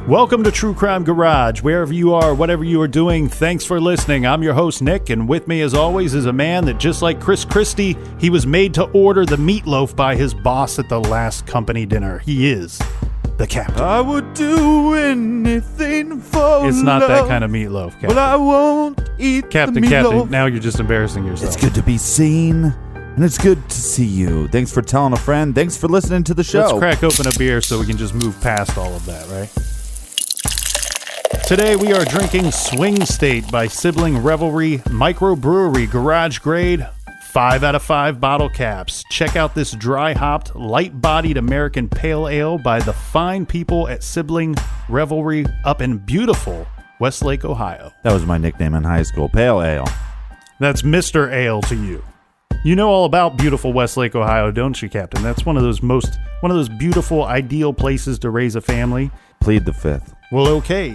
Welcome to True Crime Garage. Wherever you are, whatever you are doing, thanks for listening. I'm your host, Nick, and with me, as always, is a man that, just like Chris Christie, he was made to order the meatloaf by his boss at the last company dinner. He is the captain. I would do anything for It's not love, that kind of meatloaf, Captain. but I won't eat Captain, the meatloaf. Captain, now you're just embarrassing yourself. It's good to be seen, and it's good to see you. Thanks for telling a friend. Thanks for listening to the show. Let's crack open a beer so we can just move past all of that, right? Today we are drinking Swing State by Sibling Revelry Microbrewery Garage Grade 5 out of 5 bottle caps. Check out this dry-hopped, light-bodied American Pale Ale by the fine people at Sibling Revelry up in beautiful Westlake, Ohio. That was my nickname in high school, Pale Ale. That's Mr. Ale to you. You know all about beautiful Westlake, Ohio, don't you, Captain? That's one of those beautiful, ideal places to raise a family. Plead the fifth. Well, okay.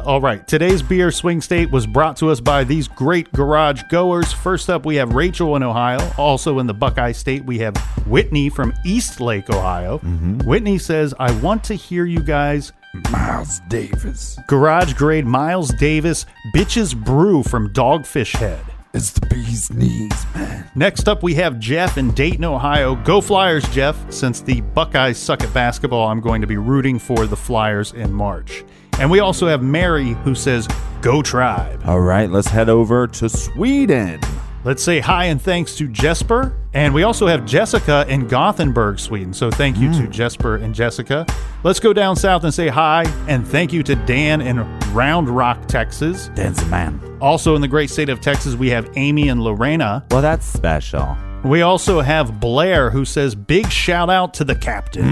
All right. Today's beer, Swing State, was brought to us by these great garage goers. First up, we have Rachel in Ohio. Also in the Buckeye State, we have Whitney from East Lake, Ohio. Whitney says, I want to hear you guys. Miles Davis. Garage grade Miles Davis Bitches Brew from Dogfish Head. It's the bee's knees, man. Next up, we have Jeff in Dayton, Ohio. Go Flyers, Jeff. Since the Buckeyes suck at basketball, I'm going to be rooting for the Flyers in March. And we also have Mary, who says, Go Tribe. All right, let's head over to Sweden. Let's say hi and thanks to Jesper. And we also have Jessica in Gothenburg, Sweden. So thank you to Jesper and Jessica. Let's go down south and say hi and thank you to Dan in Round Rock, Texas. Dan's the man. Also in the great state of Texas, we have Amy and Lorena. Well, that's special. We also have Blair, who says, big shout out to the captain.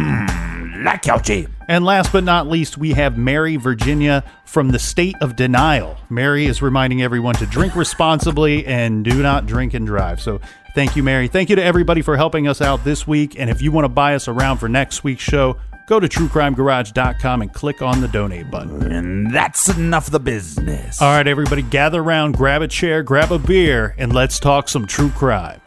La Kelsie. And last but not least, we have Mary, Virginia, from the state of denial. Mary is reminding everyone to drink responsibly and do not drink and drive. So thank you, Mary. Thank you to everybody for helping us out this week. And if you want to buy us around for next week's show, go to truecrimegarage.com and click on the donate button. And that's enough of the business. All right, everybody, gather around, grab a chair, grab a beer, and let's talk some true crime.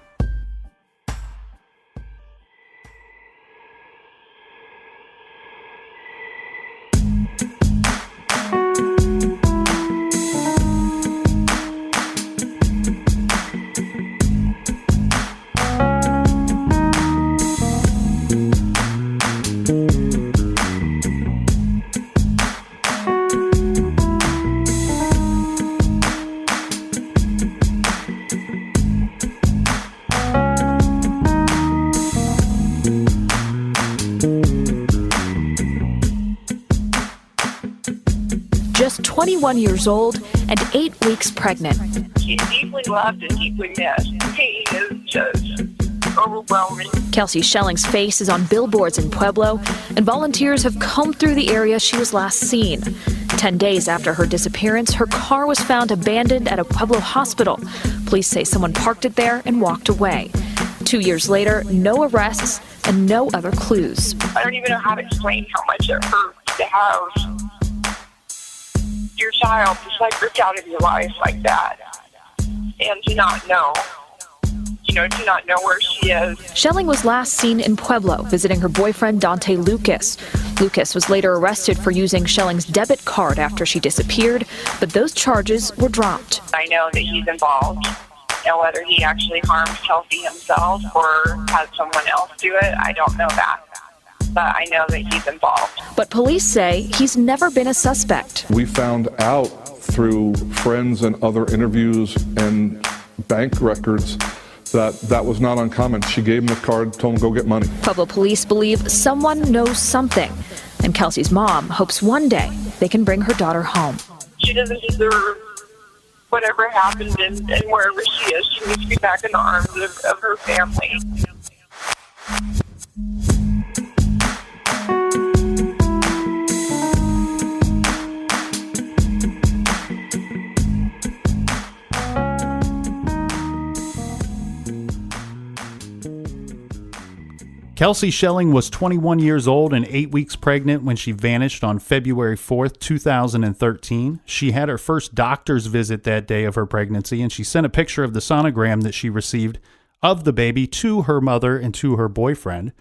Just 21 years old and 8 weeks pregnant. She's deeply loved and deeply missed. Pain is just overwhelming. Kelsie Schelling's face is on billboards in Pueblo, and volunteers have combed through the area she was last seen. 10 days after her disappearance, her car was found abandoned at a Pueblo hospital. Police say someone parked it there and walked away. 2 years later, no arrests and no other clues. I don't even know how to explain how much it hurts to have your child just like ripped out of your life like that, and to not know, to not know where she is. Schelling was last seen in Pueblo visiting her boyfriend Dante Lucas. Lucas was later arrested for using Schelling's debit card after she disappeared, but those charges were dropped. I know that he's involved. Now, whether he actually harmed Kelsie himself or had someone else do it, I don't know that. But I know that he's involved. But police say he's never been a suspect. We found out through friends and other interviews and bank records that was not uncommon. She gave him the card, told him go get money. Pueblo police believe someone knows something, and Kelsie's mom hopes one day they can bring her daughter home. She doesn't deserve whatever happened, and wherever she is, she needs to be back in the arms of her family. Kelsie Schelling was 21 years old and 8 weeks pregnant when she vanished on February 4th, 2013. She had her first doctor's visit that day of her pregnancy, and she sent a picture of the sonogram that she received of the baby to her mother and to her boyfriend.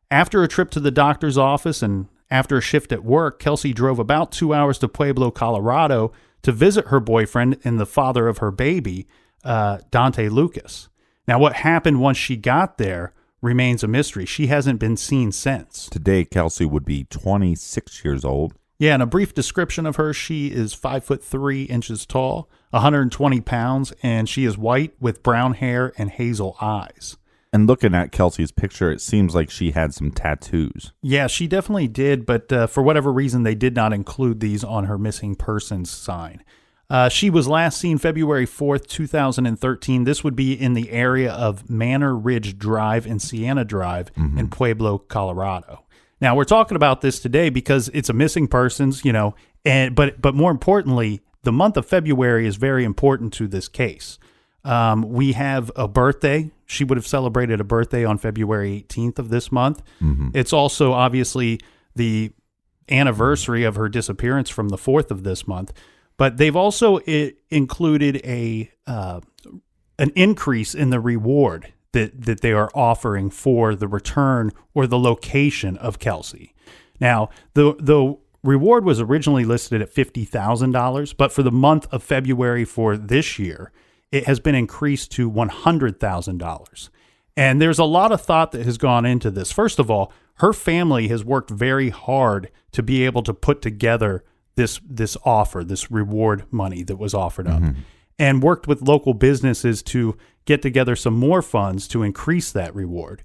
After a trip to the doctor's office and After a shift at work, Kelsie drove about 2 hours to Pueblo, Colorado to visit her boyfriend and the father of her baby, Dante Lucas. Now, what happened once she got there remains a mystery. She hasn't been seen since. Today, Kelsie would be 26 years old. Yeah, and a brief description of her, she is 5'3" tall, 120 pounds, and she is white with brown hair and hazel eyes. And looking at Kelsie's picture, it seems like she had some tattoos. Yeah, she definitely did, but for whatever reason, they did not include these on her missing persons sign. She was last seen February 4th, 2013. This would be in the area of Manor Ridge Drive and Sienna Drive in Pueblo, Colorado. Now, we're talking about this today because it's a missing persons, but more importantly, the month of February is very important to this case. We have a birthday. She would have celebrated a birthday on February 18th of this month. It's also obviously the anniversary of her disappearance from the 4th of this month. But they've also included an increase in the reward that they are offering for the return or the location of Kelsie. Now, the reward was originally listed at $50,000, but for the month of February for this year, it has been increased to $100,000. And there's a lot of thought that has gone into this. First of all, her family has worked very hard to be able to put together this offer, this reward money that was offered up, and worked with local businesses to get together some more funds to increase that reward.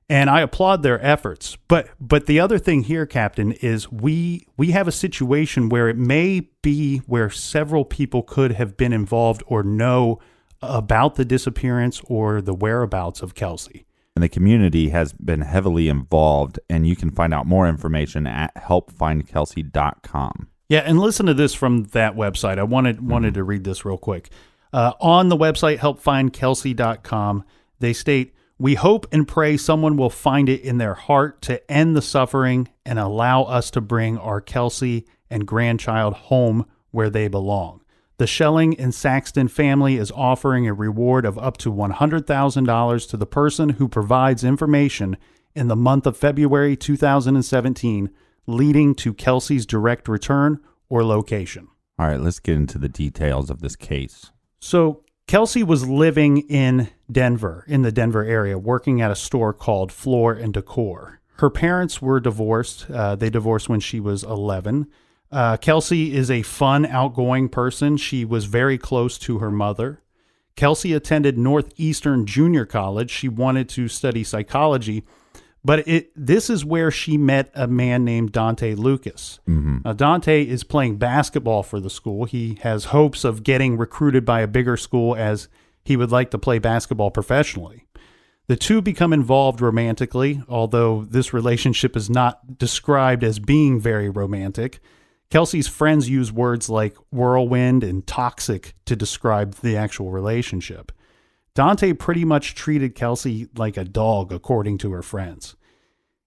And I applaud their efforts. But the other thing here, Captain, is we have a situation where it may be where several people could have been involved or know about the disappearance or the whereabouts of Kelsie. And the community has been heavily involved, and you can find out more information at helpfindkelsie.com. Yeah, and listen to this from that website. I wanted to read this real quick. On the website, helpfindkelsie.com, they state, "We hope and pray someone will find it in their heart to end the suffering and allow us to bring our Kelsie and grandchild home where they belong. The Schelling and Saxton family is offering a reward of up to $100,000 to the person who provides information in the month of February 2017 leading to Kelsie's direct return or location." All right, let's get into the details of this case. So Kelsie was living in Denver, in the Denver area, working at a store called Floor and Decor. Her parents were divorced. They divorced when she was 11. Kelsie is a fun, outgoing person. She was very close to her mother. Kelsie attended Northeastern Junior College. She wanted to study psychology, but this is where she met a man named Dante Lucas. Now, Dante is playing basketball for the school. He has hopes of getting recruited by a bigger school as he would like to play basketball professionally. The two become involved romantically, although this relationship is not described as being very romantic. Kelsie's friends use words like whirlwind and toxic to describe the actual relationship. Dante pretty much treated Kelsie like a dog, according to her friends.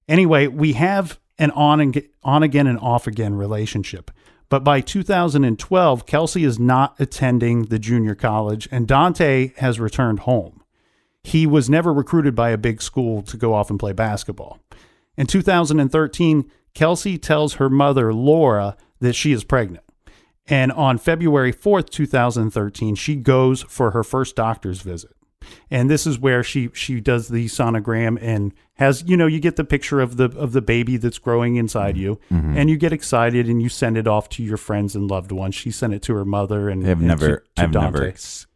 Anyway, we have an on-again and off-again relationship. But by 2012, Kelsie is not attending the junior college, and Dante has returned home. He was never recruited by a big school to go off and play basketball. In 2013, Kelsie tells her mother, Laura, that she is pregnant. And on February 4th, 2013, she goes for her first doctor's visit. And this is where she does the sonogram and has, you get the picture of the baby that's growing inside you, and you get excited and you send it off to your friends and loved ones. She sent it to her mother and I've never Dante.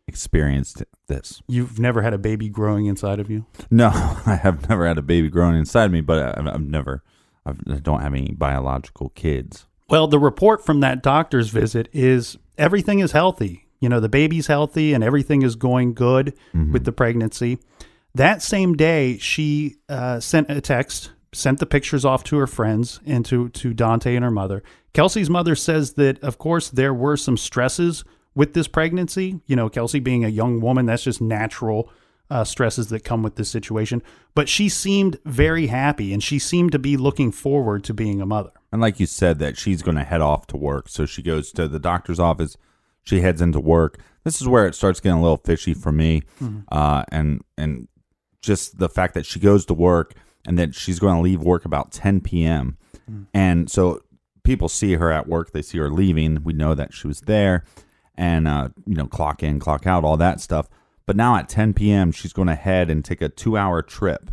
Experienced this. You've never had a baby growing inside of you? No, I have never had a baby growing inside me, but I don't have any biological kids. Well, the report from that doctor's visit is everything is healthy. The baby's healthy and everything is going good with the pregnancy. That same day, she sent a text, sent the pictures off to her friends and to Dante and her mother. Kelsie's mother says that, of course, there were some stresses with this pregnancy. Kelsie being a young woman, that's just natural stresses that come with this situation. But she seemed very happy and she seemed to be looking forward to being a mother. And like you said, that she's going to head off to work. So she goes to the doctor's office. She heads into work. This is where it starts getting a little fishy for me. And just the fact that she goes to work and that she's going to leave work about 10 p.m. And so people see her at work. They see her leaving. We know that she was there and, clock in, clock out, all that stuff. But now at 10 p.m., she's going to head and take a 2-hour trip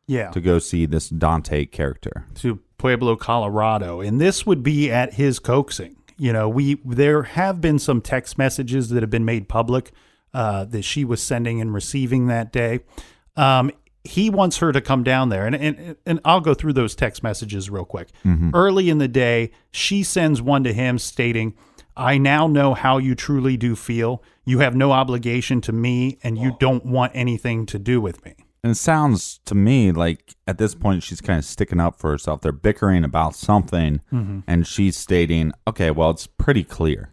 to go see this Dante character. To Pueblo, Colorado. And this would be at his coaxing. There have been some text messages that have been made public that she was sending and receiving that day. He wants her to come down there. And I'll go through those text messages real quick. Early in the day, she sends one to him stating, "I now know how you truly do feel. You have no obligation to me, and you don't want anything to do with me." And it sounds to me like at this point she's kind of sticking up for herself. They're bickering about something, and she's stating, okay, well, it's pretty clear,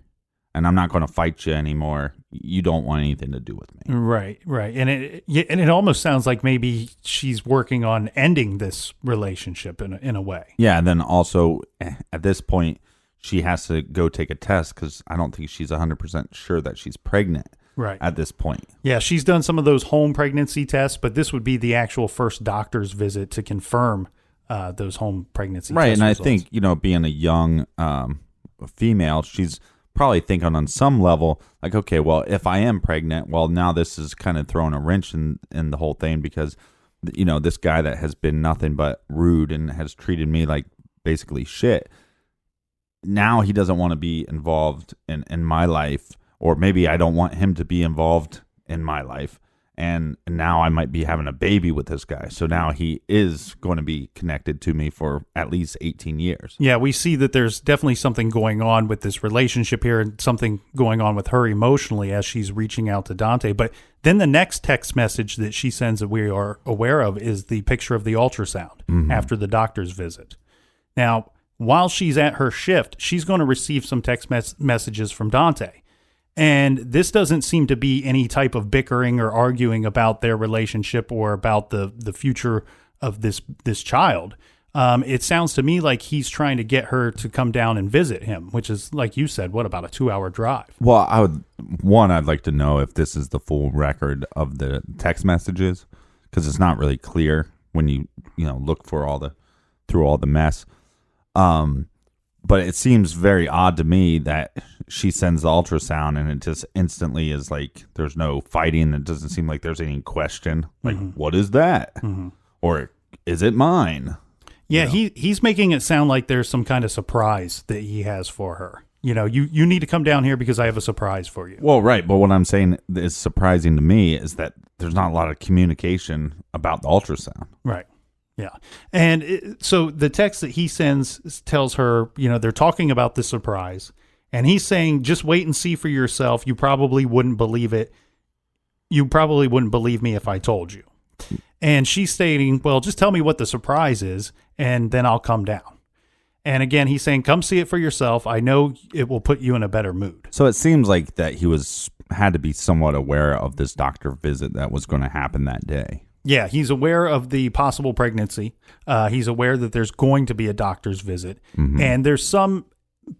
and I'm not going to fight you anymore. You don't want anything to do with me. Right. And it almost sounds like maybe she's working on ending this relationship in a way. Yeah, and then also at this point, she has to go take a test because I don't think she's 100% sure that she's pregnant. Right. At this point. Yeah, she's done some of those home pregnancy tests, but this would be the actual first doctor's visit to confirm those home pregnancy right, test and results. I think, being a young female, she's probably thinking on some level, like, okay, well, if I am pregnant, well, now this is kind of throwing a wrench in the whole thing because, this guy that has been nothing but rude and has treated me like basically shit, now he doesn't want to be involved in my life. Or maybe I don't want him to be involved in my life. And now I might be having a baby with this guy. So now he is going to be connected to me for at least 18 years. Yeah, we see that there's definitely something going on with this relationship here and something going on with her emotionally as she's reaching out to Dante. But then the next text message that she sends that we are aware of is the picture of the ultrasound after the doctor's visit. Now, while she's at her shift, she's going to receive some text messages from Dante. And this doesn't seem to be any type of bickering or arguing about their relationship or about the future of this child. It sounds to me like he's trying to get her to come down and visit him, which is, like you said, what, about a 2-hour drive? Well, I'd like to know if this is the full record of the text messages, because it's not really clear when you look through all the mess. But it seems very odd to me that she sends the ultrasound and it just instantly is like there's no fighting. It doesn't seem like there's any question. Like, what is that? Or is it mine? Yeah, he's making it sound like there's some kind of surprise that he has for her. You need to come down here because I have a surprise for you. Well, right. But what I'm saying is surprising to me is that there's not a lot of communication about the ultrasound. Right. Yeah. And so the text that he sends tells her, they're talking about the surprise. And he's saying, just wait and see for yourself. You probably wouldn't believe it. You probably wouldn't believe me if I told you. And she's stating, well, just tell me what the surprise is, and then I'll come down. And again, he's saying, come see it for yourself. I know it will put you in a better mood. So it seems like that he had to be somewhat aware of this doctor visit that was going to happen that day. Yeah, he's aware of the possible pregnancy. He's aware that there's going to be a doctor's visit. And there's some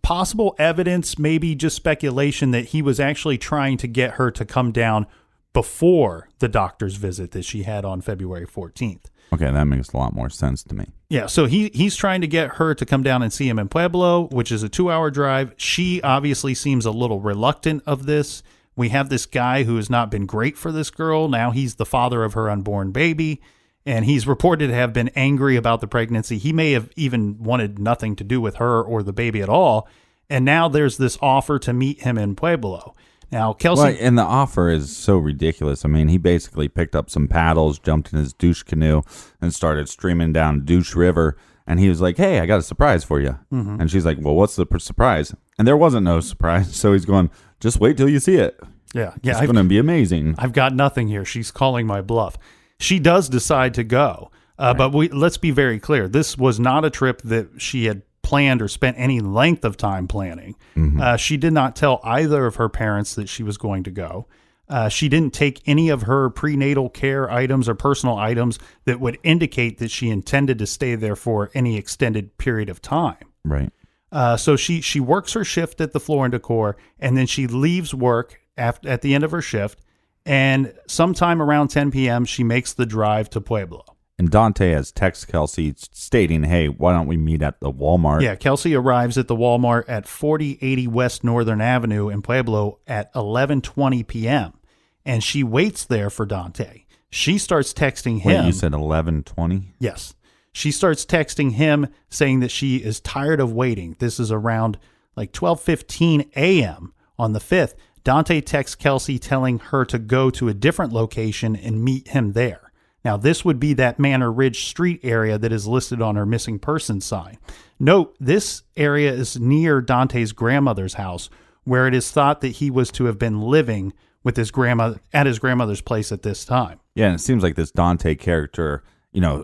possible evidence, maybe just speculation, that he was actually trying to get her to come down before the doctor's visit that she had on February 14th. Okay, that makes a lot more sense to me. Yeah, so he's trying to get her to come down and see him in Pueblo, which is a 2-hour drive. She obviously seems a little reluctant of this. We have this guy who has not been great for this girl. Now he's the father of her unborn baby, and he's reported to have been angry about the pregnancy. He may have even wanted nothing to do with her or the baby at all. And now there's this offer to meet him in Pueblo. Now, Kelsie... Well, and the offer is so ridiculous. I mean, he basically picked up some paddles, jumped in his douche canoe, and started streaming down Douche River. And he was like, hey, I got a surprise for you. And she's like, well, what's the surprise? And there wasn't no surprise. So he's going, just wait till you see it. Yeah. It's going to be amazing. I've got nothing here. She's calling my bluff. She does decide to go. But let's be very clear. This was not a trip that she had planned or spent any length of time planning. She did not tell either of her parents that she was going to go. She didn't take any of her prenatal care items or personal items that would indicate that she intended to stay there for any extended period of time. Right. So she works her shift at the Floor and Decor, and then she leaves work at the end of her shift, and sometime around 10 p.m. she makes the drive to Pueblo. And Dante has texted Kelsie stating, hey, why don't we meet at the Walmart? Yeah, Kelsie arrives at the Walmart at 4080 West Northern Avenue in Pueblo at 11:20 p.m. And she waits there for Dante. She starts texting him. Wait, you said 11:20? Yes. She starts texting him saying that she is tired of waiting. This is around like 12:15 a.m. on the 5th. Dante texts Kelsie telling her to go to a different location and meet him there. Now, this would be that Manor Ridge Street area that is listed on her missing persons sign. Note, this area is near Dante's grandmother's house, where it is thought that he was to have been living with his grandmother at his grandmother's place at this time. Yeah, and it seems like this Dante character,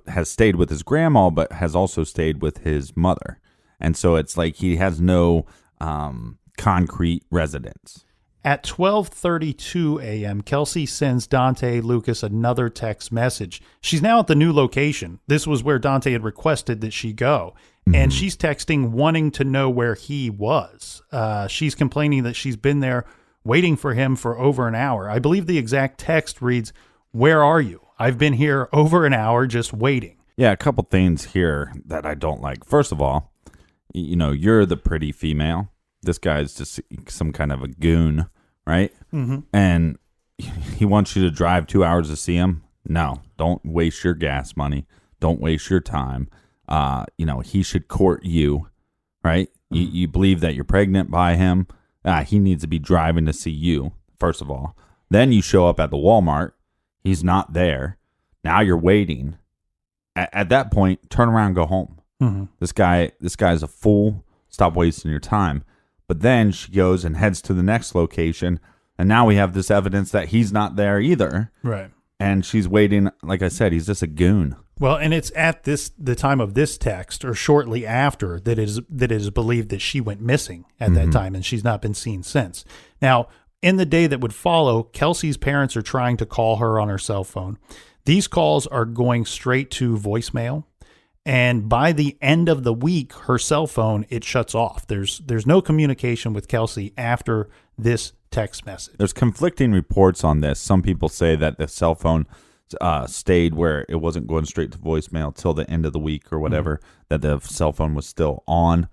has stayed with his grandma, but has also stayed with his mother. And so it's like he has no concrete residence. At 12:32 a.m., Kelsie sends Dante Lucas another text message. She's now at the new location. This was where Dante had requested that she go. And she's texting wanting to know where he was. She's complaining that she's been there waiting for him for over an hour. I believe the exact text reads, "Where are you? I've been here over an hour just waiting." Yeah, a couple things here that I don't like. First of all, you're the pretty female. This guy's just some kind of a goon, right? Mm-hmm. And he wants you to drive 2 hours to see him. No, don't waste your gas money. Don't waste your time. He should court you, right? Mm-hmm. You believe that you're pregnant by him. He needs to be driving to see you, first of all. Then you show up at the Walmart. He's not there. Now you're waiting. At that point, turn around and go home. Mm-hmm. This guy's a fool. Stop wasting your time. But then she goes and heads to the next location, and now we have this evidence that he's not there either. Right. And she's waiting. Like I said, he's just a goon. Well, and it's at the time of this text, or shortly after, that it is believed that she went missing at that time, and she's not been seen since. Now, in the day that would follow, Kelsie's parents are trying to call her on her cell phone. These calls are going straight to voicemail. And by the end of the week, her cell phone, it shuts off. There's no communication with Kelsie after this text message. There's conflicting reports on this. Some people say that the cell phone stayed where it wasn't going straight to voicemail till the end of the week or whatever, that the cell phone was still on.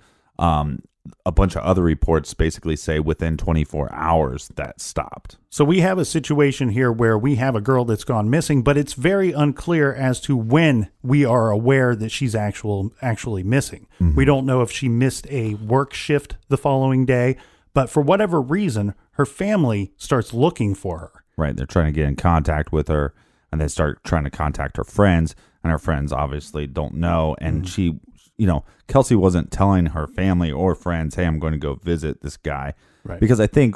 A bunch of other reports basically say within 24 hours that stopped. So we have a situation here where we have a girl that's gone missing, but it's very unclear as to when we are aware that she's actually missing. Mm-hmm. We don't know if she missed a work shift the following day, but for whatever reason, her family starts looking for her. Right. They're trying to get in contact with her, and they start trying to contact her friends, and her friends obviously don't know. And she, Kelsie wasn't telling her family or friends, hey, I'm going to go visit this guy. Right. Because I think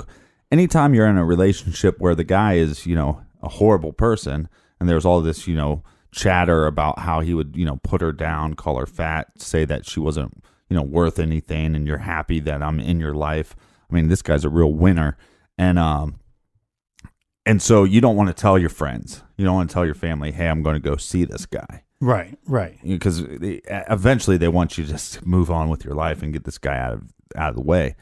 anytime you're in a relationship where the guy is, a horrible person, and there's all this, chatter about how he would, put her down, call her fat, say that she wasn't, worth anything, and you're happy that I'm in your life. I mean, this guy's a real winner. And so you don't want to tell your friends. You don't want to tell your family, hey, I'm going to go see this guy. Right. Because eventually they want you to just move on with your life and get this guy out of the way.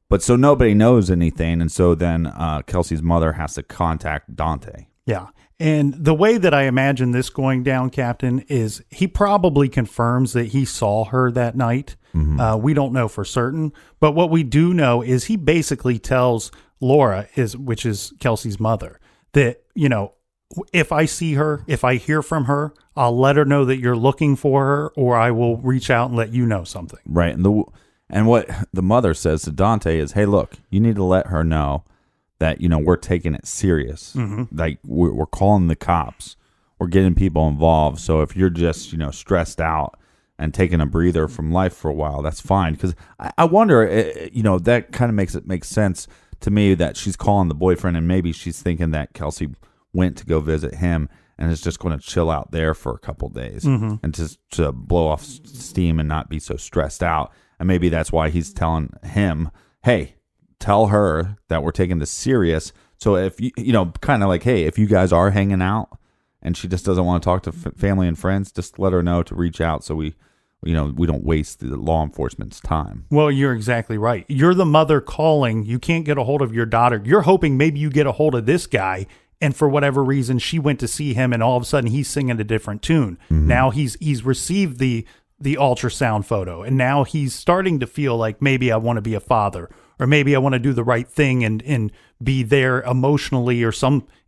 But so nobody knows anything, and so then Kelsie's mother has to contact Dante. Yeah. And the way that I imagine this going down, Captain, is he probably confirms that he saw her that night. Mm-hmm. We don't know for certain. But what we do know is he basically tells Laura, which is Kelsie's mother, that, if I see her, if I hear from her, I'll let her know that you're looking for her, or I will reach out and let you know something. Right. And what the mother says to Dante is, hey, look, you need to let her know that, we're taking it serious. Mm-hmm. Like we're calling the cops. We're getting people involved. So if you're just, stressed out and taking a breather from life for a while, that's fine. Because I wonder, that kind of makes it make sense to me that she's calling the boyfriend, and maybe she's thinking that Kelsie went to go visit him and is just going to chill out there for a couple days and just to blow off steam and not be so stressed out. And maybe that's why he's telling him, hey, tell her that we're taking this serious. So if kind of like, hey, if you guys are hanging out and she just doesn't want to talk to family and friends, just let her know to reach out so we don't waste the law enforcement's time. Well, you're exactly right. You're the mother calling. You can't get a hold of your daughter. You're hoping maybe you get a hold of this guy And for whatever reason, she went to see him, and all of a sudden he's singing a different tune. Now he's received the ultrasound photo, and now he's starting to feel like maybe I want to be a father, or maybe I want to do the right thing and be there emotionally or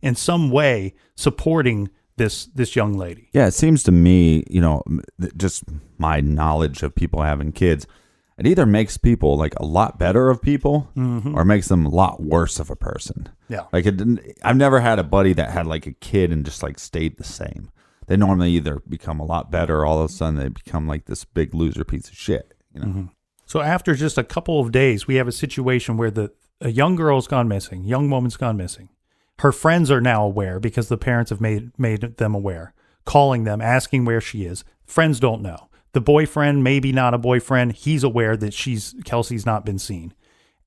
in some way supporting this young lady. Yeah, it seems to me, just my knowledge of people having kids, it either makes people like a lot better of people or makes them a lot worse of a person. Yeah. Like I've never had a buddy that had like a kid and just like stayed the same. They normally either become a lot better, or all of a sudden they become like this big loser piece of shit, So after just a couple of days, we have a situation where a young girl's gone missing, young woman's gone missing. Her friends are now aware because the parents have made them aware, calling them, asking where she is. Friends don't know. The boyfriend, maybe not a boyfriend, he's aware that Kelsie's not been seen.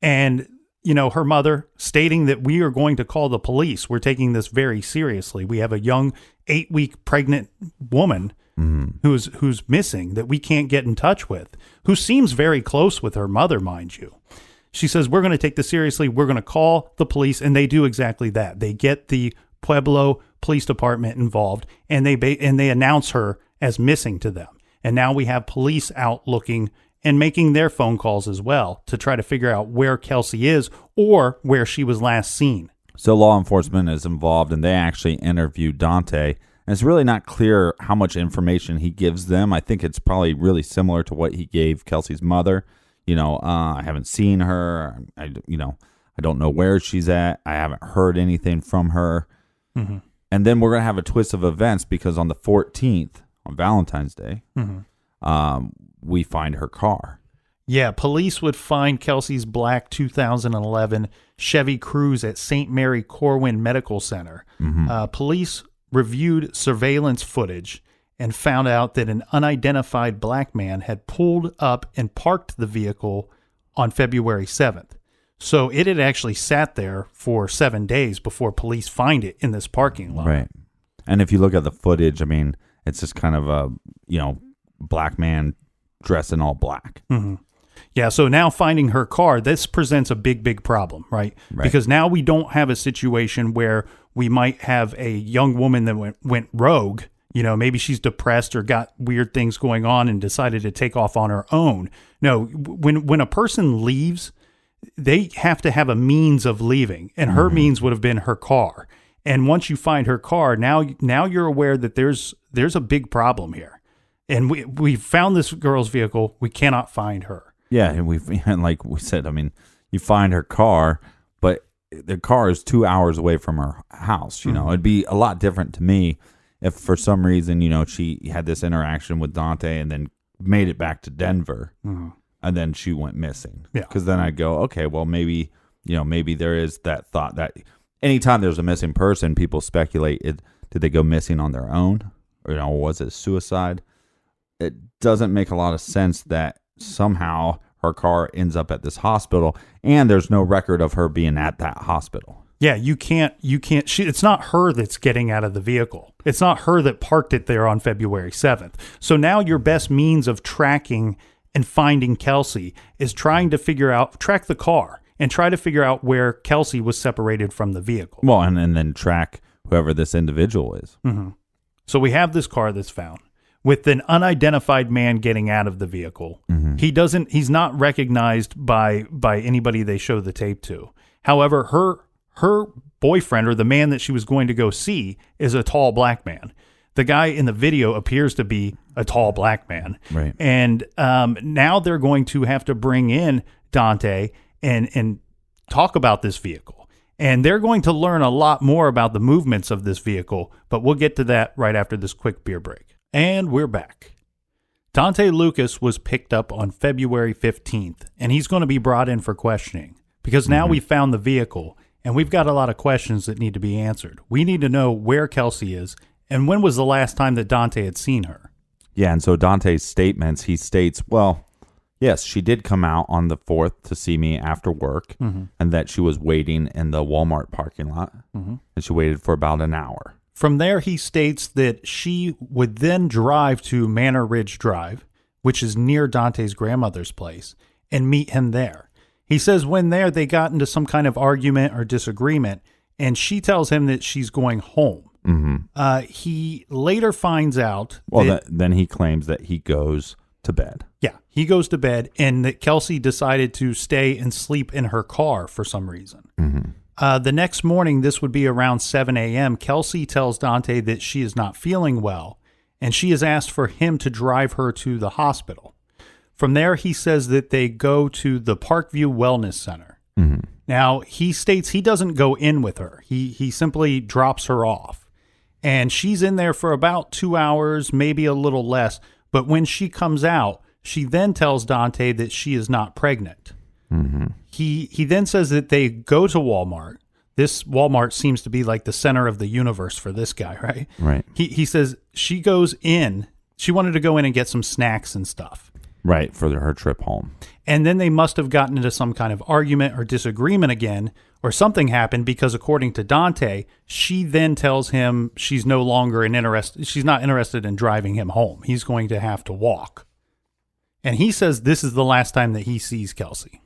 And, her mother stating that we are going to call the police. We're taking this very seriously. We have a young 8-week pregnant woman who's missing that we can't get in touch with, who seems very close with her mother, mind you. She says, we're going to take this seriously. We're going to call the police. And they do exactly that. They get the Pueblo Police Department involved, and they announce her as missing to them. And now we have police out looking and making their phone calls as well to try to figure out where Kelsie is or where she was last seen. So law enforcement is involved, and they actually interviewed Dante. And it's really not clear how much information he gives them. I think it's probably really similar to what he gave Kelsie's mother. I haven't seen her. I don't know where she's at. I haven't heard anything from her. And then we're going to have a twist of events because on the 14th, on Valentine's Day, we find her car. Yeah, police would find Kelsie's black 2011 Chevy Cruze at St. Mary Corwin Medical Center. Police reviewed surveillance footage and found out that an unidentified black man had pulled up and parked the vehicle on February 7th. So it had actually sat there for 7 days before police find it in this parking lot. Right. And if you look at the footage, I mean, it's just kind of a, black man dressed in all black. Yeah, so now finding her car, this presents a big problem, right? Because now we don't have a situation where we might have a young woman that went rogue. Maybe she's depressed or got weird things going on and decided to take off on her own. No, when a person leaves, they have to have a means of leaving, and her means would have been her car. And once you find her car, now you're aware that there's a big problem here. And we found this girl's vehicle. We cannot find her. Yeah, and like we said, I mean, you find her car, but the car is 2 hours away from her house. It'd be a lot different to me if for some reason, she had this interaction with Dante and then made it back to Denver, and then she went missing. Yeah, because then I'd go, okay, well, maybe there is that thought that anytime there's a missing person, people speculate, did they go missing on their own? Or, was it suicide? It doesn't make a lot of sense that somehow her car ends up at this hospital and there's no record of her being at that hospital. Yeah, you can't, it's not her that's getting out of the vehicle. It's not her that parked it there on February 7th. So now your best means of tracking and finding Kelsie is trying to track the car and try to figure out where Kelsie was separated from the vehicle. Well, and then track whoever this individual is. So we have this car that's found with an unidentified man getting out of the vehicle. He's not recognized by anybody they show the tape to. However, her boyfriend, or the man that she was going to go see, is a tall black man. The guy in the video appears to be a tall black man. Right. And now they're going to have to bring in Dante and talk about this vehicle. And they're going to learn a lot more about the movements of this vehicle, but we'll get to that right after this quick beer break. And we're back. Dante Lucas was picked up on February 15th, and he's going to be brought in for questioning because now we found the vehicle, and we've got a lot of questions that need to be answered. We need to know where Kelsie is, and when was the last time that Dante had seen her? Yeah, and so Dante's statements, he states, well, yes, she did come out on the 4th to see me after work, and that she was waiting in the Walmart parking lot, and she waited for about an hour. From there, he states that she would then drive to Manor Ridge Drive, which is near Dante's grandmother's place, and meet him there. He says when there, they got into some kind of argument or disagreement, and she tells him that she's going home. He later finds out then he claims that he goes to bed. Yeah, he goes to bed, and that Kelsie decided to stay and sleep in her car for some reason. The next morning, this would be around 7 a.m., Kelsie tells Dante that she is not feeling well, and she has asked for him to drive her to the hospital. From there, he says that they go to the Parkview Wellness Center. Now, he states he doesn't go in with her. He simply drops her off. And she's in there for about 2 hours, maybe a little less. But when she comes out, she then tells Dante that she is not pregnant. He then says that they go to Walmart. This Walmart seems to be like the center of the universe for this guy, right? Right. He says she goes in. She wanted to go in and get some snacks and stuff. Right, for her trip home. And then they must have gotten into some kind of argument or disagreement again, or something happened, because according to Dante, she then tells him she's no longer she's not interested in driving him home. He's going to have to walk. And he says this is the last time that he sees Kelsie.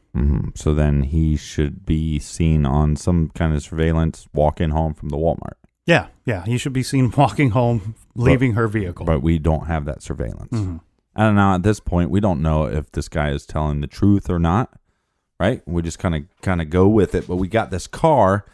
So then he should be seen on some kind of surveillance walking home from the Walmart. Yeah, he should be seen walking home, leaving her vehicle. But we don't have that surveillance. I don't know. At this point, we don't know if this guy is telling the truth or not, right? We just kind of go with it. But we got this car,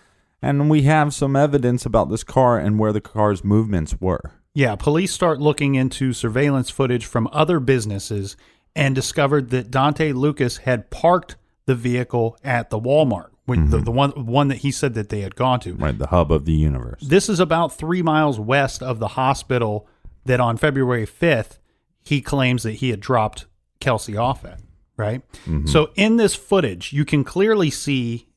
and we have some evidence about this car and where the car's movements were. Yeah, police start looking into surveillance footage from other businesses and discovered that Dante Lucas had parked the vehicle at the Walmart, the one that he said that they had gone to. Right, the hub of the universe. This is about 3 miles west of the hospital that on February 5th, he claims that he had dropped Kelsie off at, right? So in this footage, you can clearly see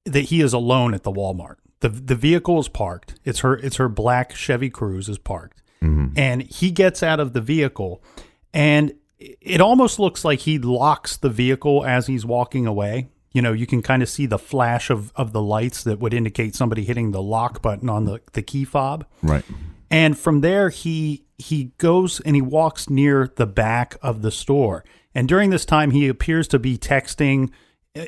that he is alone at the Walmart. The vehicle is parked. It's her black Chevy Cruze is parked. And he gets out of the vehicle, and it almost looks like he locks the vehicle as he's walking away. You know, you can kind of see the flash of the lights that would indicate somebody hitting the lock button on the key fob. Right. And from there, he goes and he walks near the back of the store. And during this time, he appears to be texting.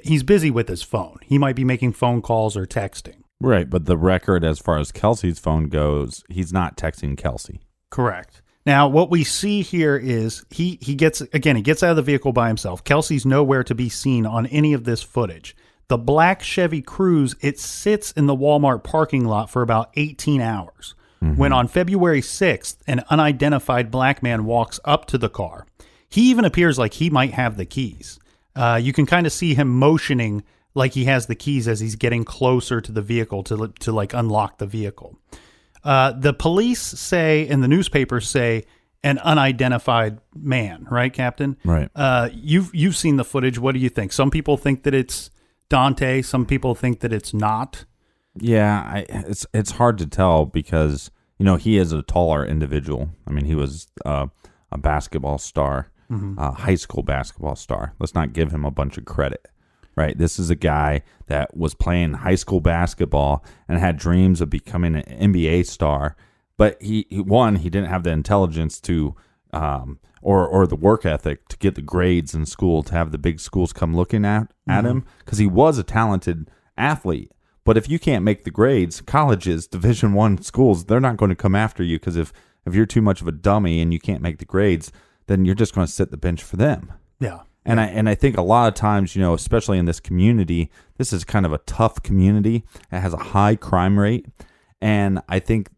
He's busy with his phone. He might be making phone calls or texting. Right, but the record as far as Kelsie's phone goes, he's not texting Kelsie. Correct. Now, what we see here is he gets out of the vehicle by himself. Kelsie's nowhere to be seen on any of this footage. The black Chevy Cruze, it sits in the Walmart parking lot for about 18 hours. When on February 6th, an unidentified black man walks up to the car. He even appears like he might have the keys. You can kind of see him motioning like he has the keys as he's getting closer to the vehicle to like unlock the vehicle. The police say, and the newspapers say, an unidentified man, right, Captain? Right. You've seen the footage. What do you think? Some people think that it's Dante. Some people think that it's not. Yeah, it's hard to tell because, you know, he is a taller individual. I mean, he was a basketball star, a high school basketball star. Let's not give him a bunch of credit, right? This is a guy that was playing high school basketball and had dreams of becoming an NBA star, but he didn't have the intelligence to or the work ethic to get the grades in school, to have the big schools come looking at him, because he was a talented athlete. But if you can't make the grades, colleges, Division I schools, they're not going to come after you, because if you're too much of a dummy and you can't make the grades, then you're just going to sit the bench for them. Yeah. And I think a lot of times, you know, especially in this community, this is kind of a tough community. It has a high crime rate. And I think,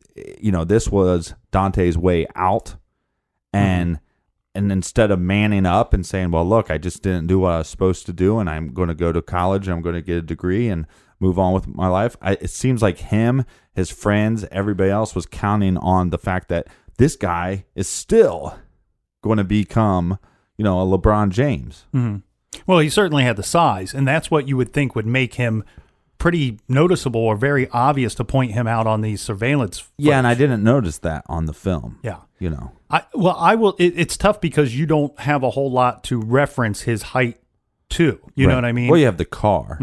you know, this was Dante's way out. And instead of manning up and saying, well, look, I just didn't do what I was supposed to do, and I'm going to go to college, and I'm going to get a degree and move on with my life. It seems like him, his friends, everybody else was counting on the fact that this guy is still going to become, you know, a LeBron James. Well, he certainly had the size, and that's what you would think would make him pretty noticeable or very obvious to point him out on these surveillance footage. Yeah, and I didn't notice that on the film. Yeah. You know. I will. It's tough because you don't have a whole lot to reference his height to. You know what I mean? Well, you have the car,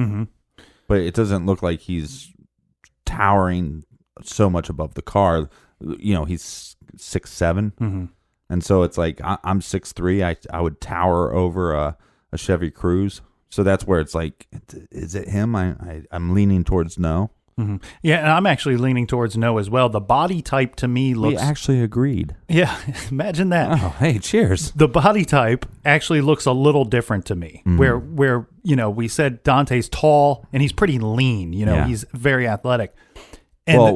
but it doesn't look like he's towering so much above the car. You know, he's 6'7", and so it's like I'm 6'3". I would tower over a Chevy Cruze. So that's where it's like, is it him? I'm leaning towards no. Yeah, and I'm actually leaning towards no as well. The body type to me looks... We actually agreed. Yeah, imagine that. Oh, hey, cheers. The body type actually looks a little different to me. Where we said Dante's tall and he's pretty lean. Yeah. He's very athletic. And but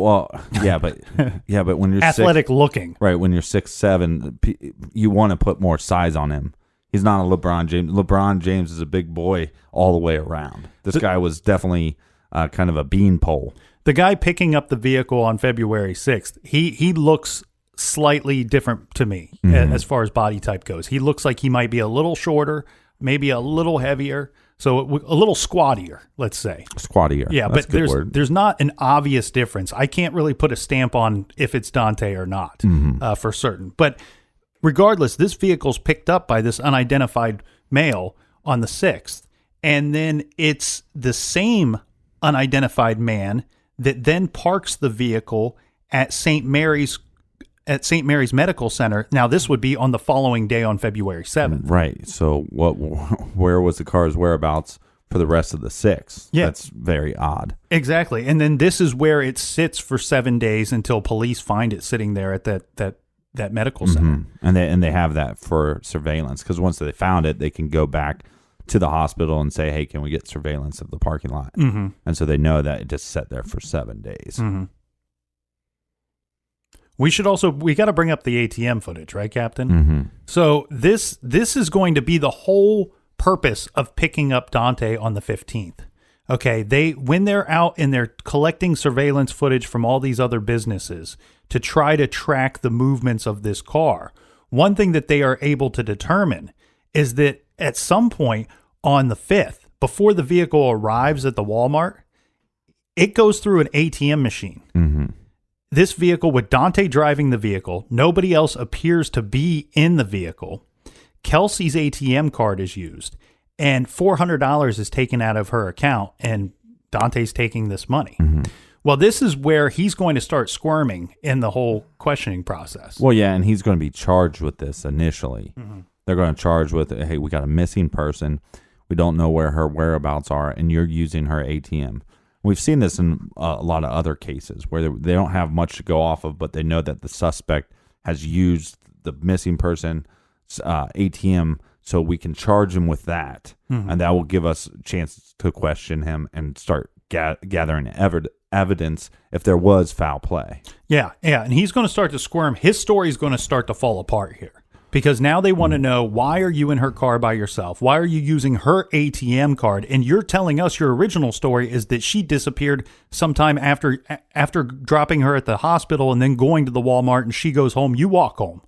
when you're athletic looking. right, when you're 6'7", you want to put more size on him. He's not a LeBron James. LeBron James is a big boy all the way around. This guy was definitely kind of a beanpole. The guy picking up the vehicle on February 6th, he looks slightly different to me as far as body type goes. He looks like he might be a little shorter, maybe a little heavier, so a little squattier, let's say. Squattier. Yeah, That's but there's not an obvious difference. I can't really put a stamp on if it's Dante or not for certain. But regardless, this vehicle's picked up by this unidentified male on the 6th, and then it's the same unidentified man that then parks the vehicle at St. Mary's Medical Center. Now, this would be on the following day on February 7th. Right. So where was the car's whereabouts for the rest of the 6th? Yeah. That's very odd. Exactly. And then this is where it sits for 7 days until police find it sitting there at that medical center. And they have that for surveillance, because once they found it, they can go back to the hospital and say, hey, can we get surveillance of the parking lot? And so they know that it just sat there for 7 days. We got to bring up the ATM footage, right, Captain? So this is going to be the whole purpose of picking up Dante on the 15th. Okay, when they're out and they're collecting surveillance footage from all these other businesses to try to track the movements of this car, one thing that they are able to determine is that at some point on the 5th, before the vehicle arrives at the Walmart, it goes through an ATM machine. This vehicle, with Dante driving the vehicle, nobody else appears to be in the vehicle. Kelsie's ATM card is used, and $400 is taken out of her account, and Dante's taking this money. Well, this is where he's going to start squirming in the whole questioning process. Well, yeah, and he's going to be charged with this initially. They're going to charge with, hey, we got a missing person. We don't know where her whereabouts are, and you're using her ATM. We've seen this in a lot of other cases where they don't have much to go off of, but they know that the suspect has used the missing person's ATM, so we can charge him with that, and that will give us a chance to question him and start gathering evidence if there was foul play. Yeah, and he's going to start to squirm. His story is going to start to fall apart here. Because now they want to know, why are you in her car by yourself? Why are you using her ATM card? And you're telling us your original story is that she disappeared sometime after dropping her at the hospital and then going to the Walmart, and she goes home. You walk home.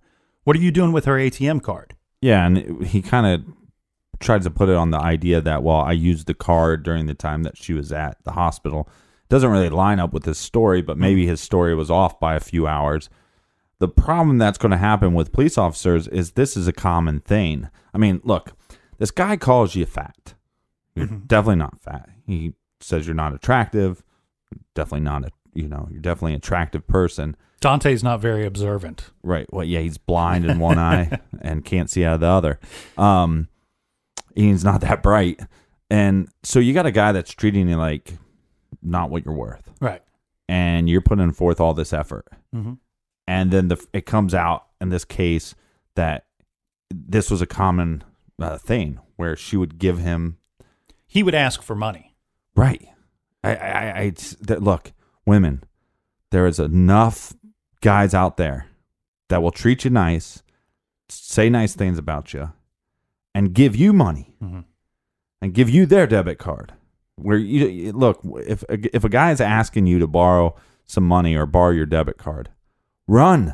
What are you doing with her ATM card? Yeah, and he kind of tries to put it on the idea that, well, I used the card during the time that she was at the hospital. Doesn't really line up with his story, but maybe his story was off by a few hours. The problem that's going to happen with police officers is this is a common thing. I mean, look, this guy calls you fat. You're definitely not fat. He says you're not attractive. Definitely not you're definitely an attractive person. Dante's not very observant. Right. Well, yeah, he's blind in one eye and can't see out of the other. He's not that bright. And so you got a guy that's treating you like not what you're worth. Right. And you're putting forth all this effort. And then it comes out in this case that this was a common thing where she would give him. He would ask for money. Right. Look, women, there is enough guys out there that will treat you nice, say nice things about you, and give you money, and give you their debit card. Where you look, if a guy is asking you to borrow some money or borrow your debit card, run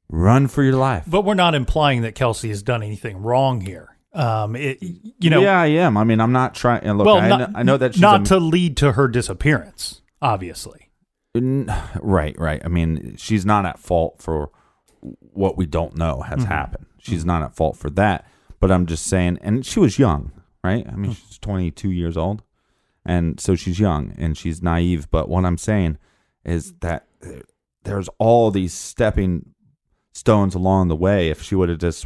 for your life. But we're not implying that Kelsie has done anything wrong here. Yeah, I am. I mean, I'm not trying. Look, well, I know that she's not to lead to her disappearance, obviously. Right. I mean, she's not at fault for what we don't know has happened. She's not at fault for that. But I'm just saying, and she was young, right? I mean, she's 22 years old, and so she's young and she's naive. But what I'm saying is that there's all these stepping stones along the way. If she would have just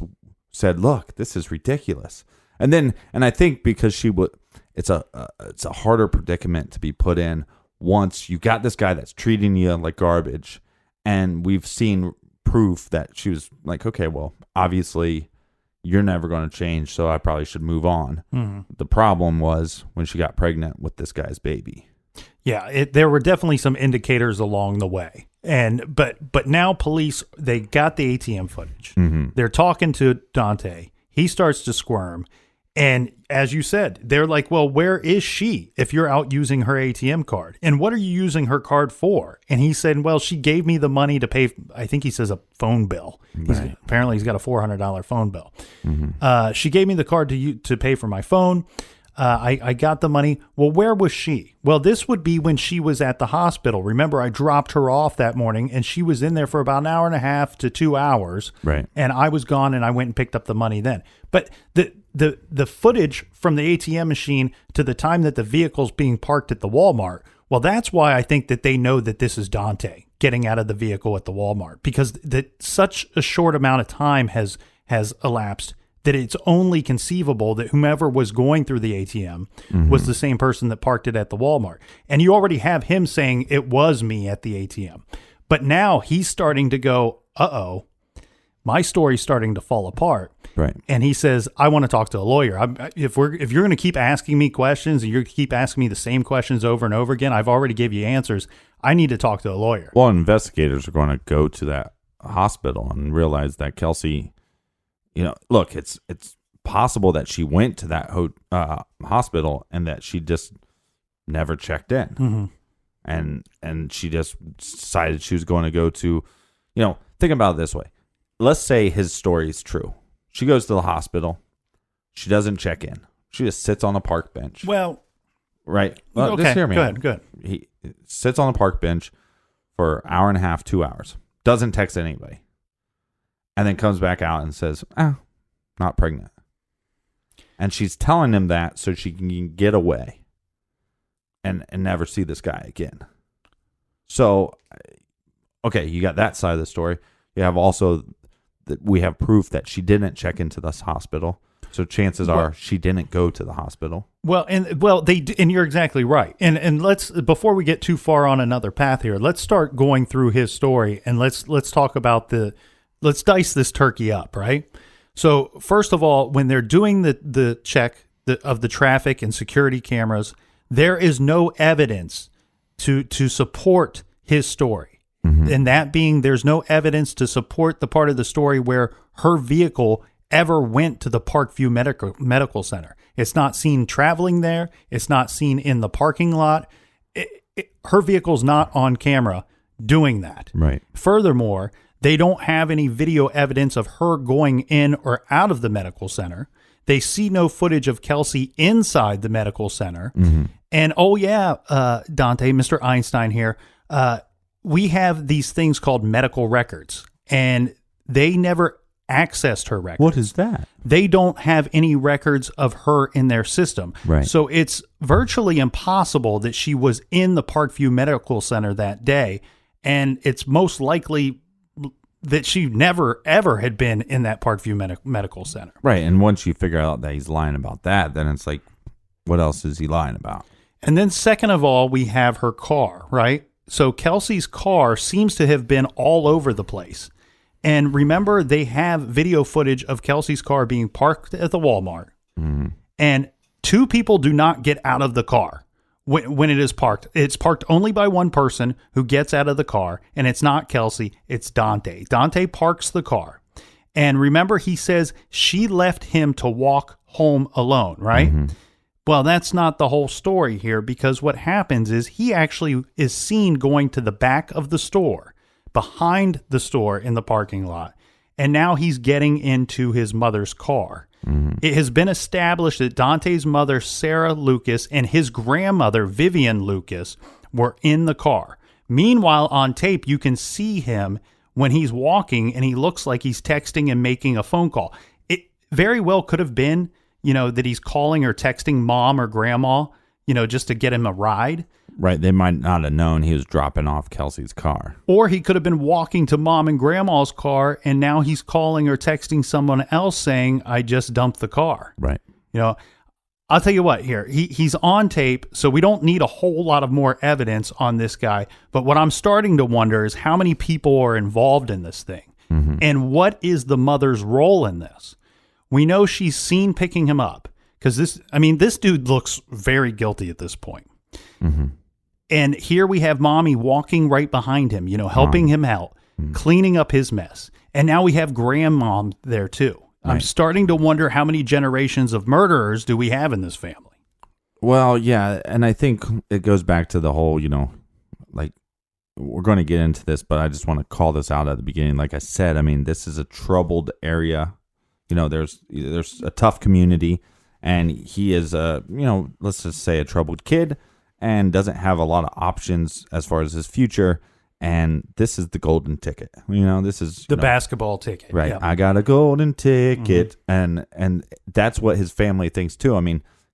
said, look, this is ridiculous. And I think because it's a harder predicament to be put in once you got this guy that's treating you like garbage, and we've seen proof that she was like, okay, well, obviously you're never going to change, so I probably should move on. The problem was when she got pregnant with this guy's baby. Yeah, there were definitely some indicators along the way. But now police, they got the ATM footage. They're talking to Dante. He starts to squirm. And as you said, they're like, well, where is she if you're out using her ATM card? And what are you using her card for? And he said, well, she gave me the money to pay, I think he says a phone bill. Right. Apparently he's got a $400 phone bill. She gave me the card to pay for my phone. I got the money. Well, where was she? Well, this would be when she was at the hospital. Remember, I dropped her off that morning, and she was in there for about an hour and a half to 2 hours. Right. And I was gone, and I went and picked up the money then. But the footage from the ATM machine to the time that the vehicle's being parked at the Walmart, well, that's why I think that they know that this is Dante getting out of the vehicle at the Walmart, because such a short amount of time has elapsed that it's only conceivable that whomever was going through the ATM was the same person that parked it at the Walmart. And you already have him saying it was me at the ATM. But now he's starting to go, uh-oh, my story's starting to fall apart. Right. And he says, I want to talk to a lawyer. If you're going to keep asking me questions and you're going to keep asking me the same questions over and over again, I've already gave you answers. I need to talk to a lawyer. Well, investigators are going to go to that hospital and realize that Kelsie, look, it's possible that she went to that hospital and that she just never checked in. And she just decided she was going to go to, think about it this way. Let's say his story is true. She goes to the hospital. She doesn't check in. She just sits on a park bench. Well, right. Well, okay. Just hear me. Good. He sits on a park bench for an hour and a half, 2 hours. Doesn't text anybody. And then comes back out and says, not pregnant. And she's telling him that so she can get away and never see this guy again. So, okay, you got that side of the story. You have also that we have proof that she didn't check into this hospital. So chances are she didn't go to the hospital. And you're exactly right. And let's, before we get too far on another path here, let's start going through his story and let's talk about let's dice this turkey up, right? So first of all, when they're doing the check of the traffic and security cameras, there is no evidence to support his story. And that being, there's no evidence to support the part of the story where her vehicle ever went to the Parkview Medical Center. It's not seen traveling there. It's not seen in the parking lot. Her vehicle's not on camera doing that. Right. Furthermore, they don't have any video evidence of her going in or out of the medical center. They see no footage of Kelsie inside the medical center. And Dante, Mr. Einstein here, we have these things called medical records, and they never accessed her records. What is that? They don't have any records of her in their system. Right. So it's virtually impossible that she was in the Parkview Medical Center that day, and it's most likely that she never, ever had been in that Parkview Medical Center. Right, and once you figure out that he's lying about that, then it's like, what else is he lying about? And then second of all, we have her car, right? So Kelsie's car seems to have been all over the place. And remember, they have video footage of Kelsie's car being parked at the Walmart. And two people do not get out of the car when it is parked. It's parked only by one person who gets out of the car, and it's not Kelsie, it's Dante. Dante parks the car. And remember, he says she left him to walk home alone, right? Well, that's not the whole story here, because what happens is he actually is seen going to the back of the store, behind the store in the parking lot, and now he's getting into his mother's car. It has been established that Dante's mother, Sarah Lucas, and his grandmother, Vivian Lucas, were in the car. Meanwhile, on tape, you can see him when he's walking, and he looks like he's texting and making a phone call. It very well could have been that he's calling or texting mom or grandma, just to get him a ride. Right. They might not have known he was dropping off Kelsie's car. Or he could have been walking to mom and grandma's car, and now he's calling or texting someone else saying, I just dumped the car. Right. I'll tell you what here. He's on tape, so we don't need a whole lot of more evidence on this guy. But what I'm starting to wonder is how many people are involved in this thing. And what is the mother's role in this? We know she's seen picking him up because this dude looks very guilty at this point. And here we have mommy walking right behind him, helping him out, cleaning up his mess. And now we have grandmom there too. Right. I'm starting to wonder how many generations of murderers do we have in this family? Well, yeah, and I think it goes back to the whole, like, we're going to get into this, but I just want to call this out at the beginning. Like I said, this is a troubled area. There's a tough community, and he is let's just say a troubled kid and doesn't have a lot of options as far as his future. And this is the golden ticket. This is the basketball ticket. Right. Yeah. I got a golden ticket. And that's what his family thinks too.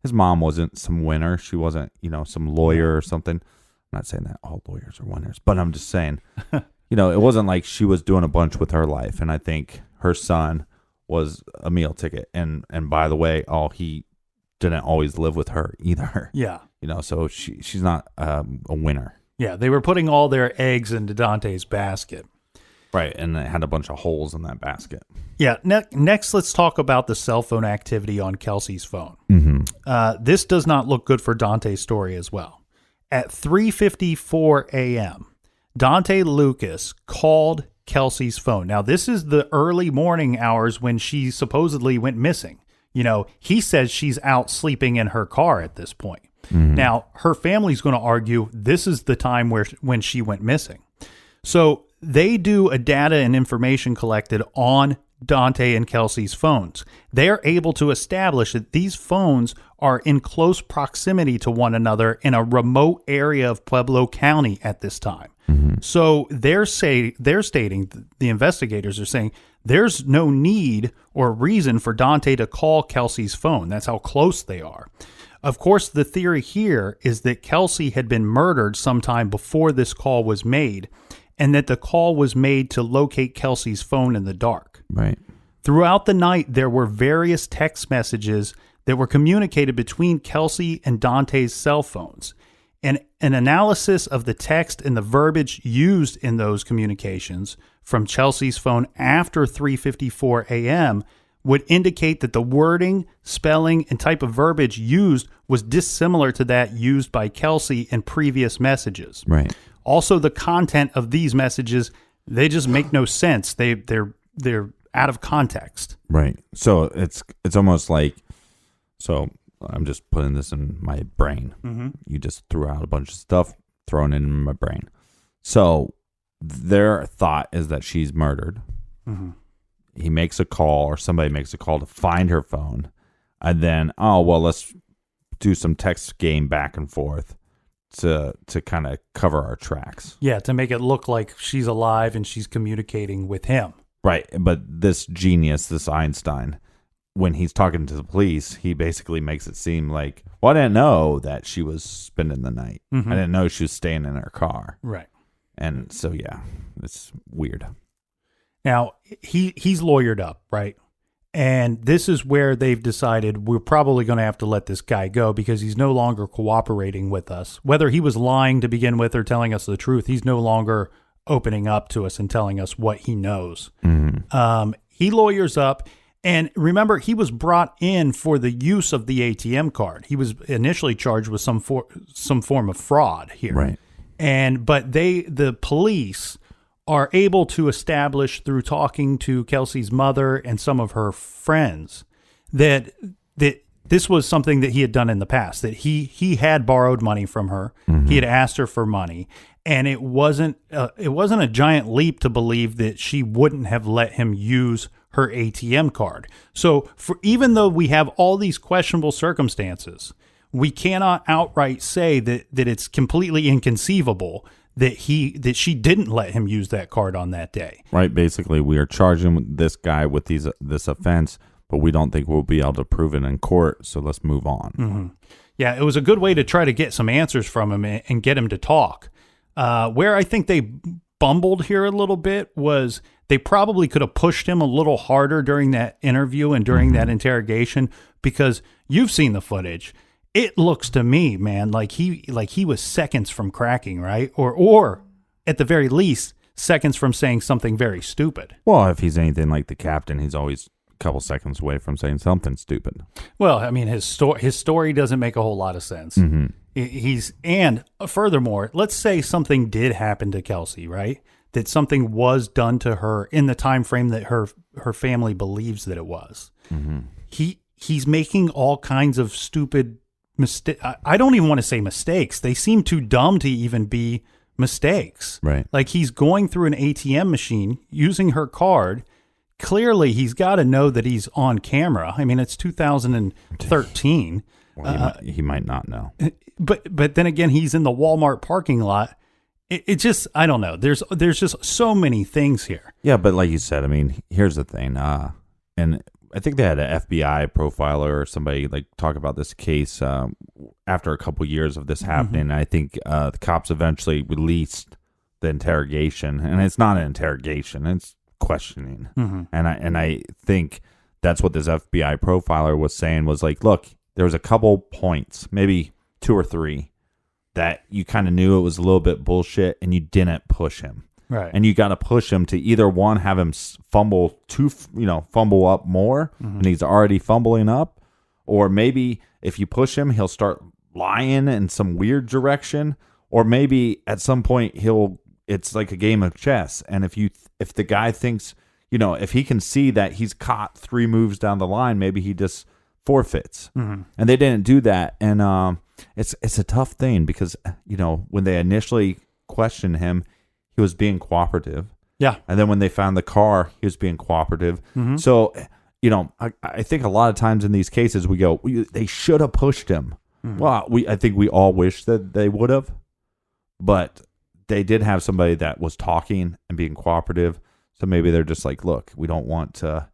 His mom wasn't some winner. She wasn't, some lawyer or something. I'm not saying that all lawyers are winners, but I'm just saying, it wasn't like she was doing a bunch with her life. And I think her son was a meal ticket. And by the way, he didn't always live with her either. Yeah. So she's not a winner. Yeah, they were putting all their eggs into Dante's basket. Right, and it had a bunch of holes in that basket. Yeah, next let's talk about the cell phone activity on Kelsie's phone. This does not look good for Dante's story as well. At 3:54 a.m., Dante Lucas called Kelsie's phone. Now, this is the early morning hours when she supposedly went missing. He says she's out sleeping in her car at this point. Now, her family's going to argue this is the time when she went missing. So they do a data and information collected on Dante and Kelsie's phones. They are able to establish that these phones are in close proximity to one another in a remote area of Pueblo County at this time. So they're stating, the investigators are saying, there's no need or reason for Dante to call Kelsie's phone. That's how close they are. Of course, the theory here is that Kelsie had been murdered sometime before this call was made, and that the call was made to locate Kelsie's phone in the dark. Right. Throughout the night, there were various text messages that were communicated between Kelsie and Dante's cell phones. And an analysis of the text and the verbiage used in those communications from Kelsie's phone after 3:54 a.m. would indicate that the wording, spelling, and type of verbiage used was dissimilar to that used by Kelsie in previous messages. Right. Also, the content of these messages, they just make no sense. They're out of context. Right. So it's almost like, so I'm just putting this in my brain. You just threw out a bunch of stuff, thrown it in my brain. So their thought is that she's murdered. He makes a call, or somebody makes a call to find her phone. And then, let's do some text game back and forth to kind of cover our tracks. Yeah, to make it look like she's alive and she's communicating with him. Right. But this genius, this Einstein, when he's talking to the police, he basically makes it seem like, I didn't know that she was spending the night. I didn't know she was staying in her car. Right. And so, yeah, it's weird. Now, he's lawyered up, right? And this is where they've decided we're probably going to have to let this guy go because he's no longer cooperating with us. Whether he was lying to begin with or telling us the truth, he's no longer opening up to us and telling us what he knows. He lawyers up. And remember, he was brought in for the use of the ATM card. He was initially charged with some form of fraud here. Right. But the police are able to establish through talking to Kelsie's mother and some of her friends that this was something that he had done in the past, that he had borrowed money from her. He had asked her for money, and it wasn't a giant leap to believe that she wouldn't have let him use her ATM card. So even though we have all these questionable circumstances, we cannot outright say that it's completely inconceivable that she didn't let him use that card on that day. Right. Basically, we are charging this guy with this offense, but we don't think we'll be able to prove it in court. So let's move on. Yeah, it was a good way to try to get some answers from him and get him to talk. Where I think they bumbled here a little bit was they probably could have pushed him a little harder during that interview and during that interrogation, because You've seen the footage. It looks to me, man, like he was seconds from cracking, right? Or at the very least, seconds from saying something very stupid. Well, if he's anything like the captain, he's always a couple seconds away from saying something stupid. Well, I mean, his story doesn't make a whole lot of sense. And furthermore, let's say something did happen to Kelsie, right? That something was done to her in the time frame that her family believes that it was. He's making all kinds of stupid mistakes. I don't even want to say mistakes. They seem too dumb to even be mistakes. Right. Like he's going through an ATM machine using her card. Clearly, he's got to know that he's on camera. I mean, it's 2013. Well, he might not know. But then again, he's in the Walmart parking lot. It just, I don't know. There's just so many things here. Yeah, but like you said, I mean, here's the thing. And I think they had an FBI profiler or somebody like talk about this case after a couple years of this happening. I think the cops eventually released the interrogation, and it's not an interrogation; it's questioning. And I think that's what this FBI profiler was saying was like, look, there was a couple points, maybe 2 or 3, that you kind of knew it was a little bit bullshit, and you didn't push him. Right. And you got to push him to either one, have him fumble up more, and he's already fumbling up, or maybe if you push him, he'll start lying in some weird direction, or maybe at some point it's like a game of chess, and if the guy thinks, if he can see that he's caught 3 moves down the line, maybe he just forfeits. And they didn't do that, and it's a tough thing because when they initially questioned him, he was being cooperative. Yeah. And then when they found the car, he was being cooperative. So, I think a lot of times in these cases we go, they should have pushed him. Well, I think we all wish that they would have, but they did have somebody that was talking and being cooperative. So maybe they're just like, look, we don't want to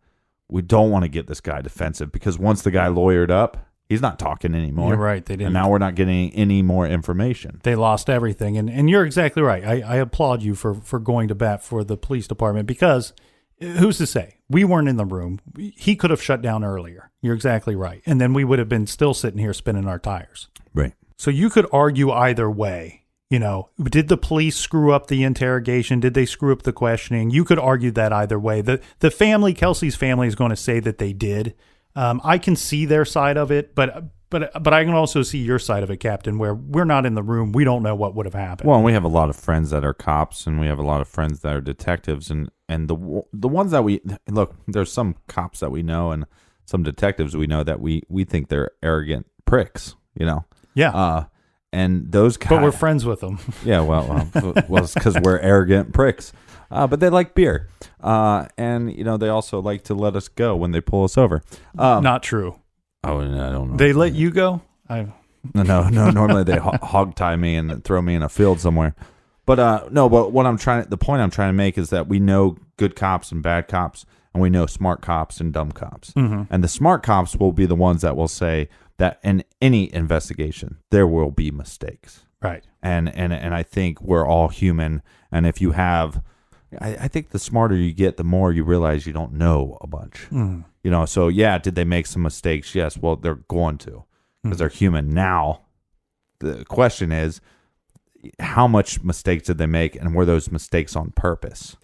get this guy defensive, because once the guy lawyered up, he's not talking anymore. You're right. They didn't. And now we're not getting any more information. They lost everything. And you're exactly right. I applaud you for going to bat for the police department, because who's to say? We weren't in the room. He could have shut down earlier. You're exactly right. And then we would have been still sitting here spinning our tires. Right. So you could argue either way. Did the police screw up the interrogation? Did they screw up the questioning? You could argue that either way. The family, Kelsie's family, is going to say that they did. I can see their side of it, but I can also see your side of it, Captain, where we're not in the room. We don't know what would have happened. Well, we have a lot of friends that are cops, and we have a lot of friends that are detectives, and the ones that we look, there's some cops that we know and some detectives we know that we think they're arrogant pricks, Yeah. And those guys, but we're friends with them. Yeah, well, it's because we're arrogant pricks. But they like beer, and they also like to let us go when they pull us over. Not true. Oh, I don't know. They let you go? No. Normally they hog tie me and throw me in a field somewhere. But no. But the point I'm trying to make is that we know good cops and bad cops, and we know smart cops and dumb cops. And the smart cops will be the ones that will say that in any investigation there will be mistakes. Right. And I think we're all human, and if you have, I think the smarter you get, the more you realize you don't know a bunch. So yeah, did they make some mistakes? Yes. Well, they're going to, because they're human. Now, the question is, how much mistakes did they make, and were those mistakes on purpose?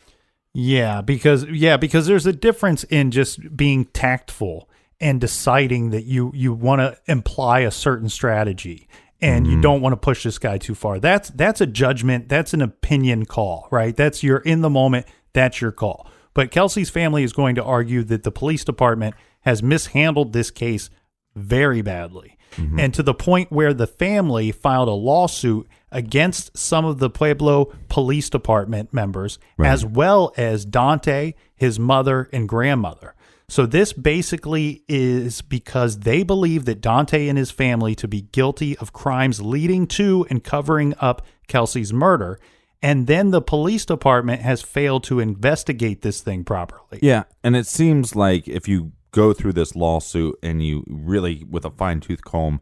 Yeah, because there's a difference in just being tactful and deciding that you want to imply a certain strategy, and you don't want to push this guy too far. That's a judgment. That's an opinion call, right? You're in the moment. That's your call. But Kelsie's family is going to argue that the police department has mishandled this case very badly. And to the point where the family filed a lawsuit against some of the Pueblo Police Department members, as well as Dante, his mother, and grandmother. So this basically is because they believe that Dante and his family to be guilty of crimes leading to and covering up Kelsie's murder. And then the police department has failed to investigate this thing properly. Yeah, and it seems like if you go through this lawsuit and you really, with a fine-tooth comb,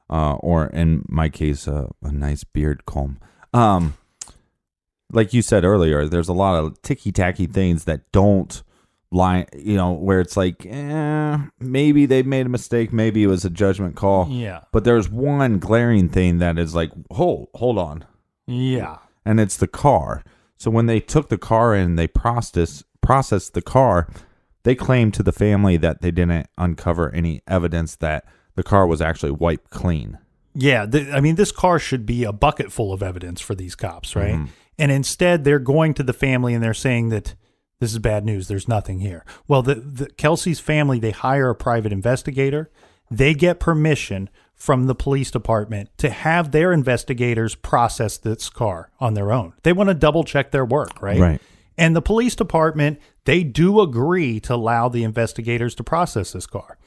or in my case, a nice beard comb, like you said earlier, there's a lot of ticky-tacky things that don't line, where it's like, maybe they made a mistake, maybe it was a judgment call. Yeah. But there's one glaring thing that is like, hold on. Yeah. And it's the car. So when they took the car in, they processed the car, they claimed to the family that they didn't uncover any evidence that the car was actually wiped clean. Yeah. This car should be a bucket full of evidence for these cops, right? Mm-hmm. And instead, they're going to the family and they're saying that this is bad news. There's nothing here. Well, the Kelsie's family, they hire a private investigator. They get permission from the police department to have their investigators process this car on their own. They want to double check their work, right? Right. And the police department, they do agree to allow the investigators to process this car.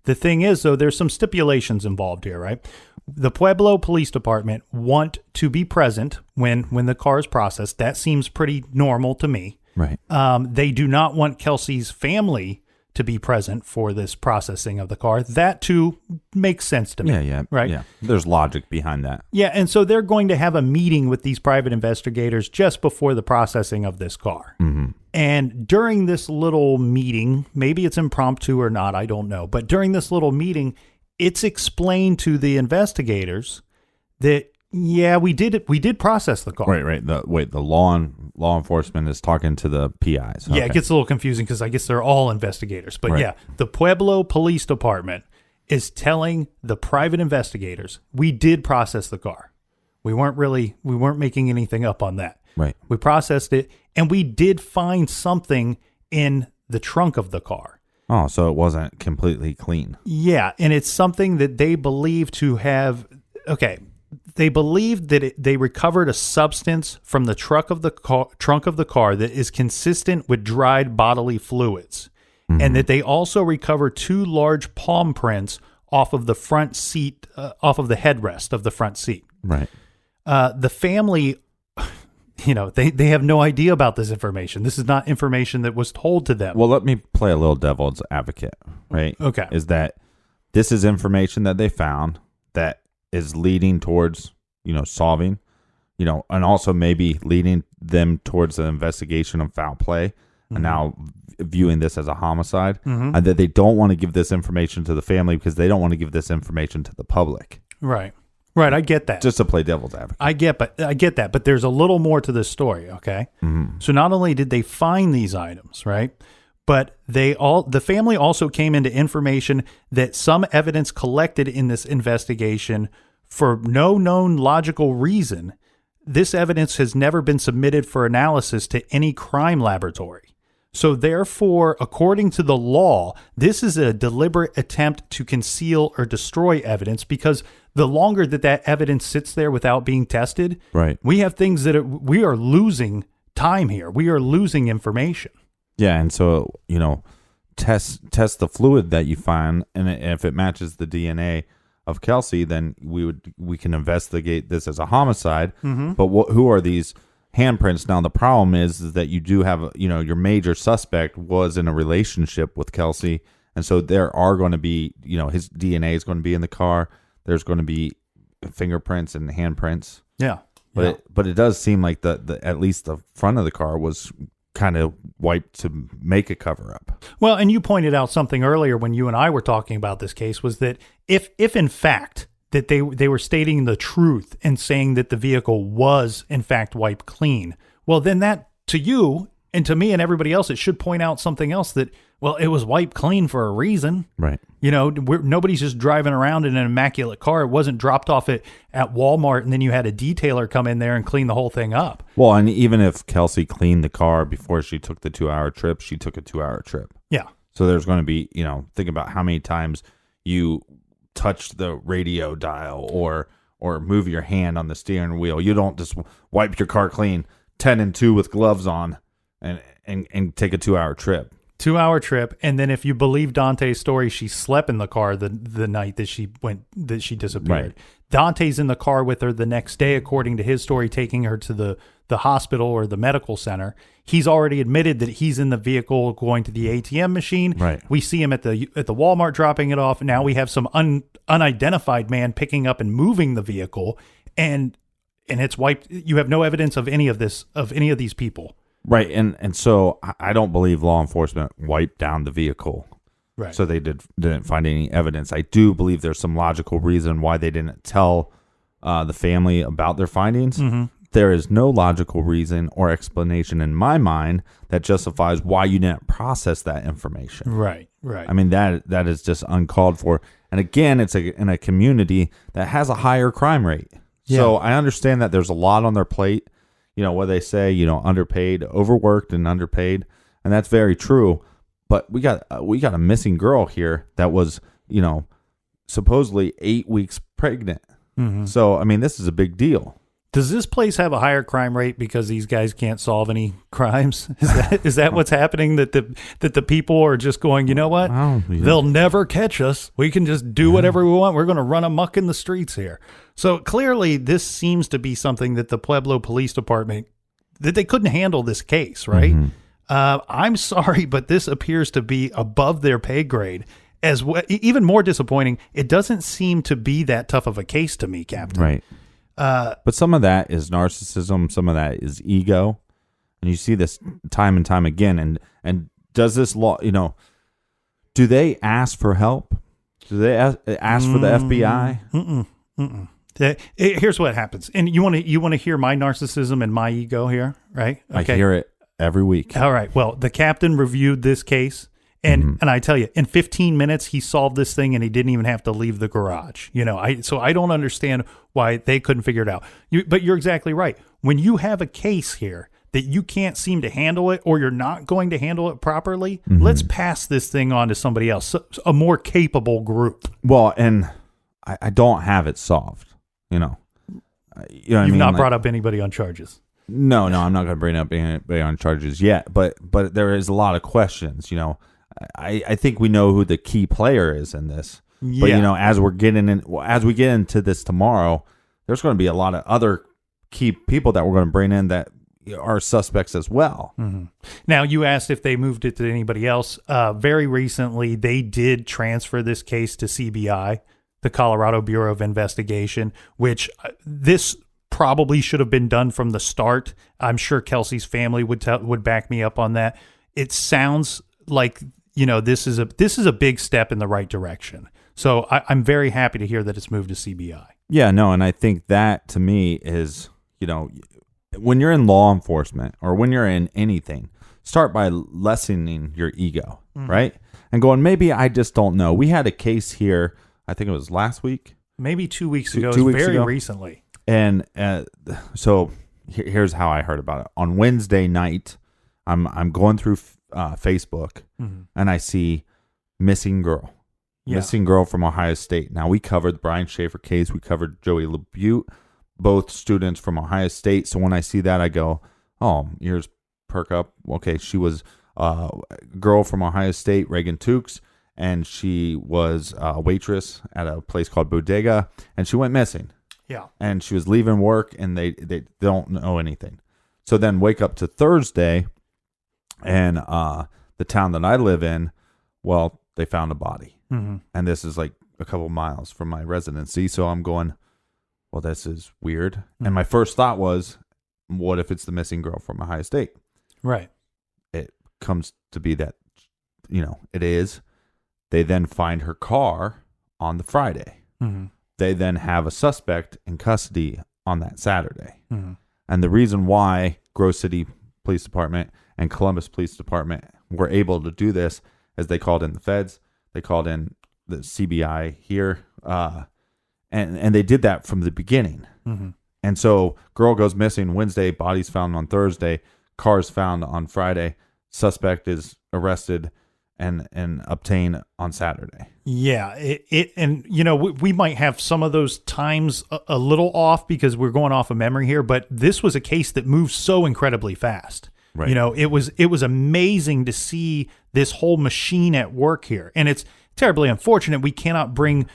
The thing is, though, there's some stipulations involved here, right? The Pueblo Police Department want to be present when the car is processed. That seems pretty normal to me. Right. They do not want Kelsie's family to be present for this processing of the car. That, too, makes sense to me. Yeah. Right? Yeah. There's logic behind that. Yeah, and so they're going to have a meeting with these private investigators just before the processing of this car. Mm-hmm. And during this little meeting, maybe it's impromptu or not, I don't know, but during this little meeting, it's explained to the investigators that, yeah, we did process the car. Right. The law enforcement is talking to the PIs. Yeah, it gets a little confusing because I guess they're all investigators. But yeah, the Pueblo Police Department is telling the private investigators, we did process the car. We weren't making anything up on that. Right. We processed it, and we did find something in the trunk of the car. Oh, so it wasn't completely clean. Yeah, and it's something that they believe to have. Okay, they believe that they recovered a substance from the trunk of the car that is consistent with dried bodily fluids, and that they also recovered 2 large palm prints off of the front seat, off of the headrest of the front seat. Right. The family, they have no idea about this information. This is not information that was told to them. Well, let me play a little devil's advocate, right? Okay. Is that this is information that they found that is leading towards, solving, and also maybe leading them towards an investigation of foul play, and now viewing this as a homicide, and that they don't want to give this information to the family because they don't want to give this information to the public. Right. Right, I get that. Just to play devil's advocate. I get that, but there's a little more to this story, okay? Mm-hmm. So not only did they find these items, right, but the family also came into information that some evidence collected in this investigation for no known logical reason, this evidence has never been submitted for analysis to any crime laboratory. So therefore, according to the law, this is a deliberate attempt to conceal or destroy evidence because the longer that evidence sits there without being tested, right, we have things that we are losing time here. We are losing information. Yeah, and so, test the fluid that you find, and if it matches the DNA of Kelsie, then we can investigate this as a homicide. Mm-hmm. But who are these handprints? Now the problem is that you do have your major suspect was in a relationship with Kelsie, and so there are going to be his DNA is going to be in the car. There's going to be fingerprints and handprints. Yeah, but it does seem like the at least the front of the car was kind of wiped to make a cover up. Well, and you pointed out something earlier when you and I were talking about this case was that if in fact that they were stating the truth and saying that the vehicle was in fact wiped clean, well, then that to you and to me and everybody else, it should point out something else that, well, it was wiped clean for a reason. Right. Nobody's just driving around in an immaculate car. It wasn't dropped off at Walmart and then you had a detailer come in there and clean the whole thing up. Well, and even if Kelsie cleaned the car before she took the 2-hour trip, she took a 2-hour trip. Yeah. So there's going to be, think about how many times you touch the radio dial or move your hand on the steering wheel. You don't just wipe your car clean 10 and 2 with gloves on and take a 2-hour trip. 2-hour trip, and then if you believe Dante's story, she slept in the car the night that she disappeared. Right. Dante's in the car with her the next day, according to his story, taking her to the hospital or the medical center. He's already admitted that he's in the vehicle going to the ATM machine. Right. We see him at the Walmart dropping it off. Now we have some unidentified man picking up and moving the vehicle, and it's wiped. You have no evidence of any of these people. Right. And so I don't believe law enforcement wiped down the vehicle. Right. So they didn't find any evidence. I do believe there's some logical reason why they didn't tell the family about their findings. Mm-hmm. There is no logical reason or explanation in my mind that justifies why you didn't process that information. Right, right. I mean, that is just uncalled for. And again, it's in a community that has a higher crime rate. Yeah. So I understand that there's a lot on their plate. You know, what they say, underpaid, overworked and underpaid. And that's very true. But we got a missing girl here that was, supposedly 8 weeks pregnant. Mm-hmm. So, I mean, this is a big deal. Does this place have a higher crime rate because these guys can't solve any crimes? Is that what's happening? That the people are just going, you know what? They'll never catch us. We can just do whatever we want. We're going to run amok in the streets here. So clearly, this seems to be something that the Pueblo Police Department, that they couldn't handle this case, right? Mm-hmm. I'm sorry, but this appears to be above their pay grade. Even more disappointing, it doesn't seem to be that tough of a case to me, Captain. Right. But some of that is narcissism. Some of that is ego. And you see this time and time again. And does this law, do they ask for help? Do they ask for the FBI? Here's what happens. And you want to hear my narcissism and my ego here, right? Okay. I hear it every week. All right. Well, the captain reviewed this case. And I tell you, in 15 minutes, he solved this thing and he didn't even have to leave the garage. So I don't understand why they couldn't figure it out. But you're exactly right. When you have a case here that you can't seem to handle it or you're not going to handle it properly, let's pass this thing on to somebody else, a more capable group. Well, and I don't have it solved, You've not brought up anybody on charges. No, I'm not going to bring up anybody on charges yet. But there is a lot of questions, I think we know who the key player is in this. Yeah. But as we get into this tomorrow, there's going to be a lot of other key people that we're going to bring in that are suspects as well. Mm-hmm. Now, you asked if they moved it to anybody else. Very recently, they did transfer this case to CBI, the Colorado Bureau of Investigation, which this probably should have been done from the start. I'm sure Kelsie's family would back me up on that. It sounds like this is a big step in the right direction. So I'm very happy to hear that it's moved to CBI. Yeah, no, and I think that to me is, when you're in law enforcement or when you're in anything, start by lessening your ego, right? And going, maybe I just don't know. We had a case here, I think it was last week. Maybe 2 weeks ago. 2 weeks very ago. Recently. And so here's how I heard about it. On Wednesday night, I'm going through Facebook, and I see missing girl. Yeah. Missing girl from Ohio State. Now, we covered the Brian Schaefer case. We covered Joey LaBute, both students from Ohio State. So when I see that, I go, oh, ears perk up. Okay, she was a girl from Ohio State, Reagan Tukes, and she was a waitress at a place called Bodega, and she went missing. Yeah. And she was leaving work, and they don't know anything. So then wake up to Thursday, and the town that I live in, well, they found a body. And this is like a couple miles from my residency. So I'm going, well, this is weird. And my first thought was, what if it's the missing girl from Ohio State? Right. It comes to be that, it is. They then find her car on the Friday. They then have a suspect in custody on that Saturday. And the reason why Grove City Police Department and Columbus Police Department were able to do this is they called in the feds. They called in the CBI here, and they did that from the beginning. And so girl goes missing Wednesday, body's found on Thursday, cars found on Friday, suspect is arrested and obtained on Saturday. Yeah, we might have some of those times a little off because we're going off of memory here, but this was a case that moved so incredibly fast. Right. It was amazing to see this whole machine at work here. And it's terribly unfortunate we cannot bring,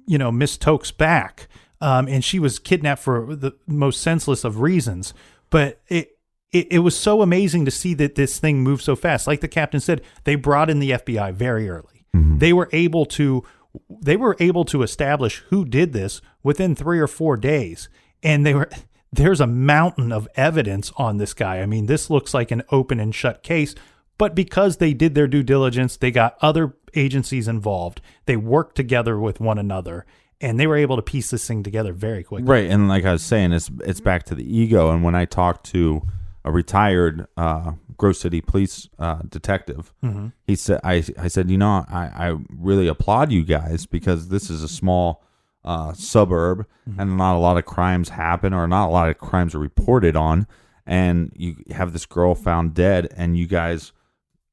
Miss Tokes back. And she was kidnapped for the most senseless of reasons. But it was so amazing to see that this thing moved so fast. Like the captain said, they brought in the FBI very early. They were able to establish who did this within 3 or 4 days. And there's a mountain of evidence on this guy. I mean, this looks like an open and shut case, but because they did their due diligence, they got other agencies involved. They worked together with one another, and they were able to piece this thing together very quickly. Right, and like I was saying, it's back to the ego. And when I talked to a retired Grove City police detective, he said, I said, I really applaud you guys because this is a small suburb and not a lot of crimes happen, or not a lot of crimes are reported on, and you have this girl found dead, and you guys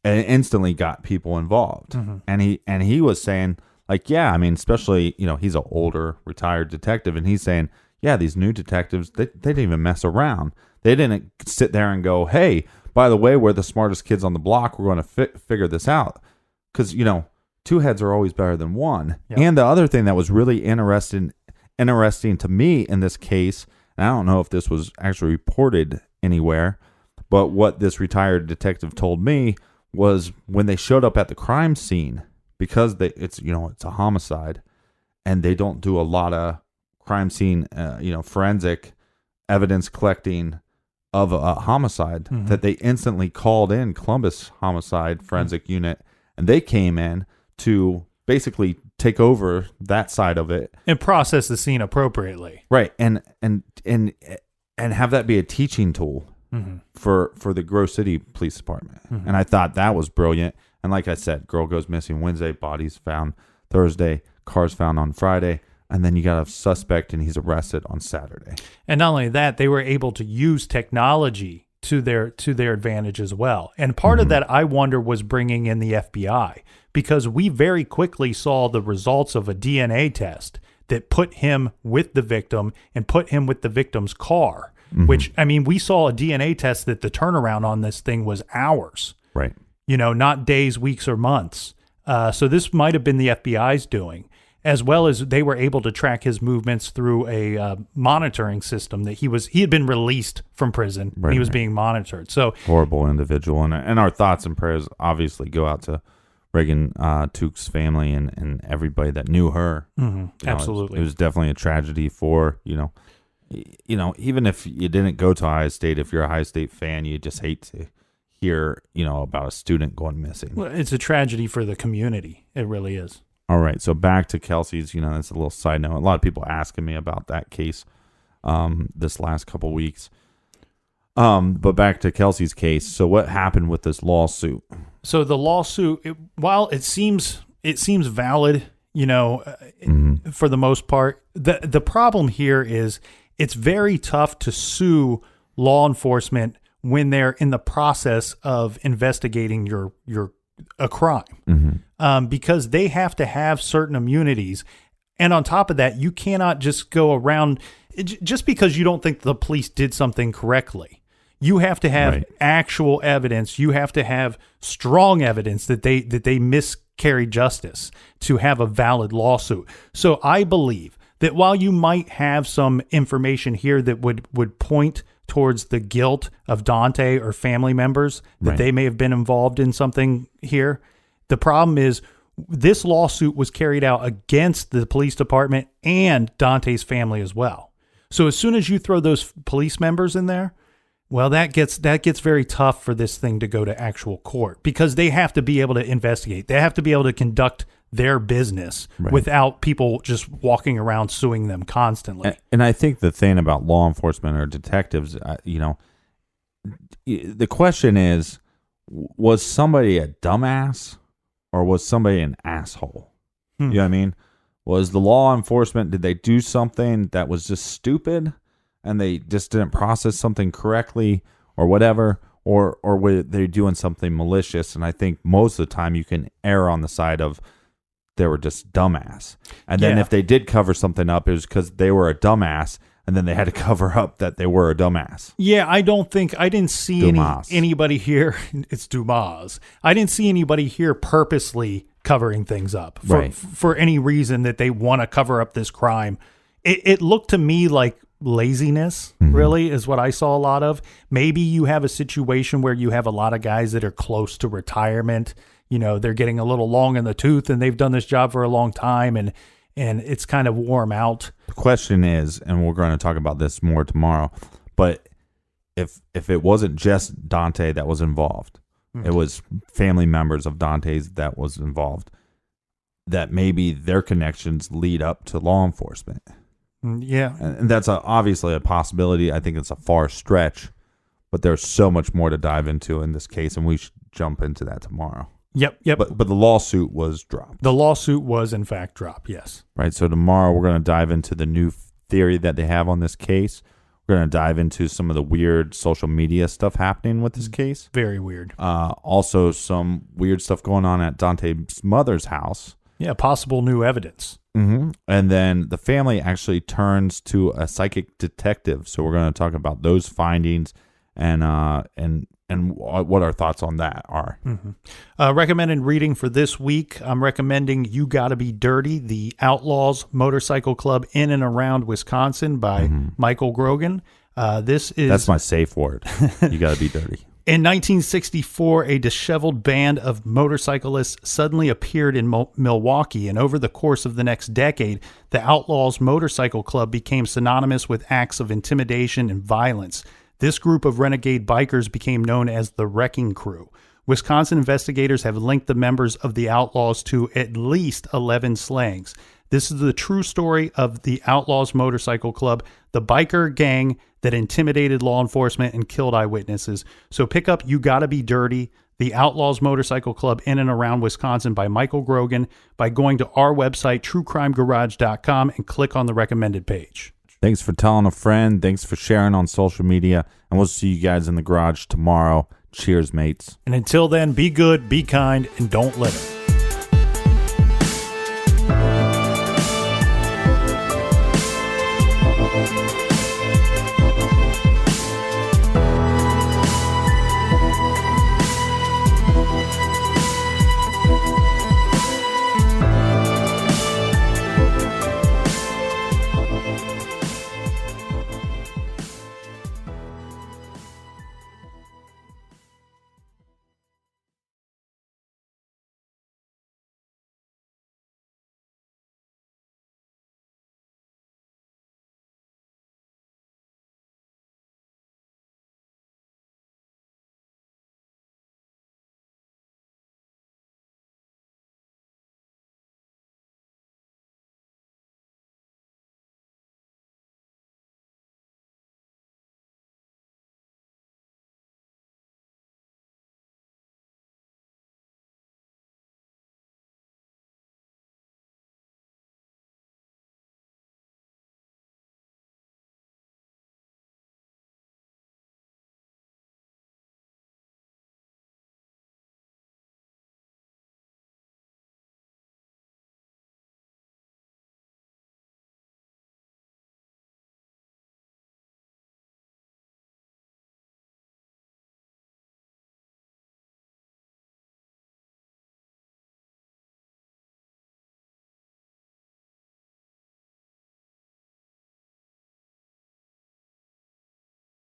instantly got people involved. And he was saying, like, yeah, I mean, especially, he's an older retired detective, and he's saying, yeah, these new detectives, they didn't even mess around. They didn't sit there and go, hey, by the way, we're the smartest kids on the block, we're going to figure this out. Because, two heads are always better than one. Yep. And the other thing that was really interesting to me in this case, and I don't know if this was actually reported anywhere, but what this retired detective told me was when they showed up at the crime scene, because it's a homicide, and they don't do a lot of crime scene, forensic evidence collecting of a homicide, that they instantly called in Columbus Homicide Forensic Unit, and they came in to basically take over that side of it and process the scene appropriately. Right, and have that be a teaching tool for the Grove City Police Department. And I thought that was brilliant. And like I said, girl goes missing Wednesday, bodies found Thursday, cars found on Friday, and then you got a suspect and he's arrested on Saturday. And not only that, they were able to use technology to their advantage as well. And part of that, I wonder, was bringing in the FBI, because we very quickly saw the results of a DNA test that put him with the victim and put him with the victim's car, which, I mean, we saw a DNA test that the turnaround on this thing was hours. Right. Not days, weeks, or months. So this might have been the FBI's doing, as well as they were able to track his movements through a monitoring system that he had been released from prison. Right, and he was being monitored. So horrible individual, and our thoughts and prayers obviously go out to Reagan Took's family and everybody that knew her. Absolutely, it was definitely a tragedy for even if you didn't go to Ohio State, if you're a Ohio State fan, you just hate to hear about a student going missing. Well, it's a tragedy for the community. It really is. All right, so back to Kelsie's, that's a little side note. A lot of people asking me about that case this last couple weeks. But back to Kelsie's case. So what happened with this lawsuit? So the lawsuit, while it seems valid, for the most part, the problem here is it's very tough to sue law enforcement when they're in the process of investigating a crime, because they have to have certain immunities. And on top of that, you cannot just go around just because you don't think the police did something correctly. You have to have actual evidence. You have to have strong evidence that they miscarried justice to have a valid lawsuit. So I believe that while you might have some information here that would point towards the guilt of Dante or family members, that they may have been involved in something here, the problem is this lawsuit was carried out against the police department and Dante's family as well. So as soon as you throw those police members in there, well, that gets very tough for this thing to go to actual court, because they have to be able to investigate. They have to be able to conduct their business without people just walking around suing them constantly. And I think the thing about law enforcement or detectives, the question is, was somebody a dumbass or was somebody an asshole? You know what I mean? Was the law enforcement, did they do something that was just stupid and they just didn't process something correctly or whatever, or were they doing something malicious? And I think most of the time you can err on the side of they were just dumbass. And then if they did cover something up, it was because they were a dumbass, and then they had to cover up that they were a dumbass. Yeah, I didn't see anybody here. It's Dumas. I didn't see anybody here purposely covering things up for any reason that they want to cover up this crime. It looked to me like laziness, really, is what I saw a lot of. Maybe you have a situation where you have a lot of guys that are close to retirement. They're getting a little long in the tooth and they've done this job for a long time, and and it's kind of warm out. The question is, and we're going to talk about this more tomorrow, but if it wasn't just Dante that was involved, it was family members of Dante's that was involved, that maybe their connections lead up to law enforcement. Yeah. And that's obviously a possibility. I think it's a far stretch, but there's so much more to dive into in this case, and we should jump into that tomorrow. Yep. But the lawsuit was dropped. The lawsuit was, in fact, dropped, yes. Right, so tomorrow we're going to dive into the new theory that they have on this case. We're going to dive into some of the weird social media stuff happening with this case. Very weird. Also, some weird stuff going on at Dante's mother's house. Yeah, possible new evidence. Mm-hmm. And then the family actually turns to a psychic detective. So we're going to talk about those findings and what our thoughts on that are. Mm-hmm. Recommended reading for this week, I'm recommending You Gotta Be Dirty, The Outlaws Motorcycle Club in and Around Wisconsin by Michael Grogan. That's my safe word. You gotta be dirty. In 1964, a disheveled band of motorcyclists suddenly appeared in Milwaukee, and over the course of the next decade, the Outlaws Motorcycle Club became synonymous with acts of intimidation and violence. This group of renegade bikers became known as the Wrecking Crew. Wisconsin investigators have linked the members of the Outlaws to at least 11 slayings. This is the true story of the Outlaws Motorcycle Club, the biker gang that intimidated law enforcement and killed eyewitnesses. So pick up You Gotta Be Dirty, the Outlaws Motorcycle Club in and Around Wisconsin by Michael Grogan by going to our website, truecrimegarage.com, and click on the recommended page. Thanks for telling a friend. Thanks for sharing on social media. And we'll see you guys in the garage tomorrow. Cheers, mates. And until then, be good, be kind, and don't litter.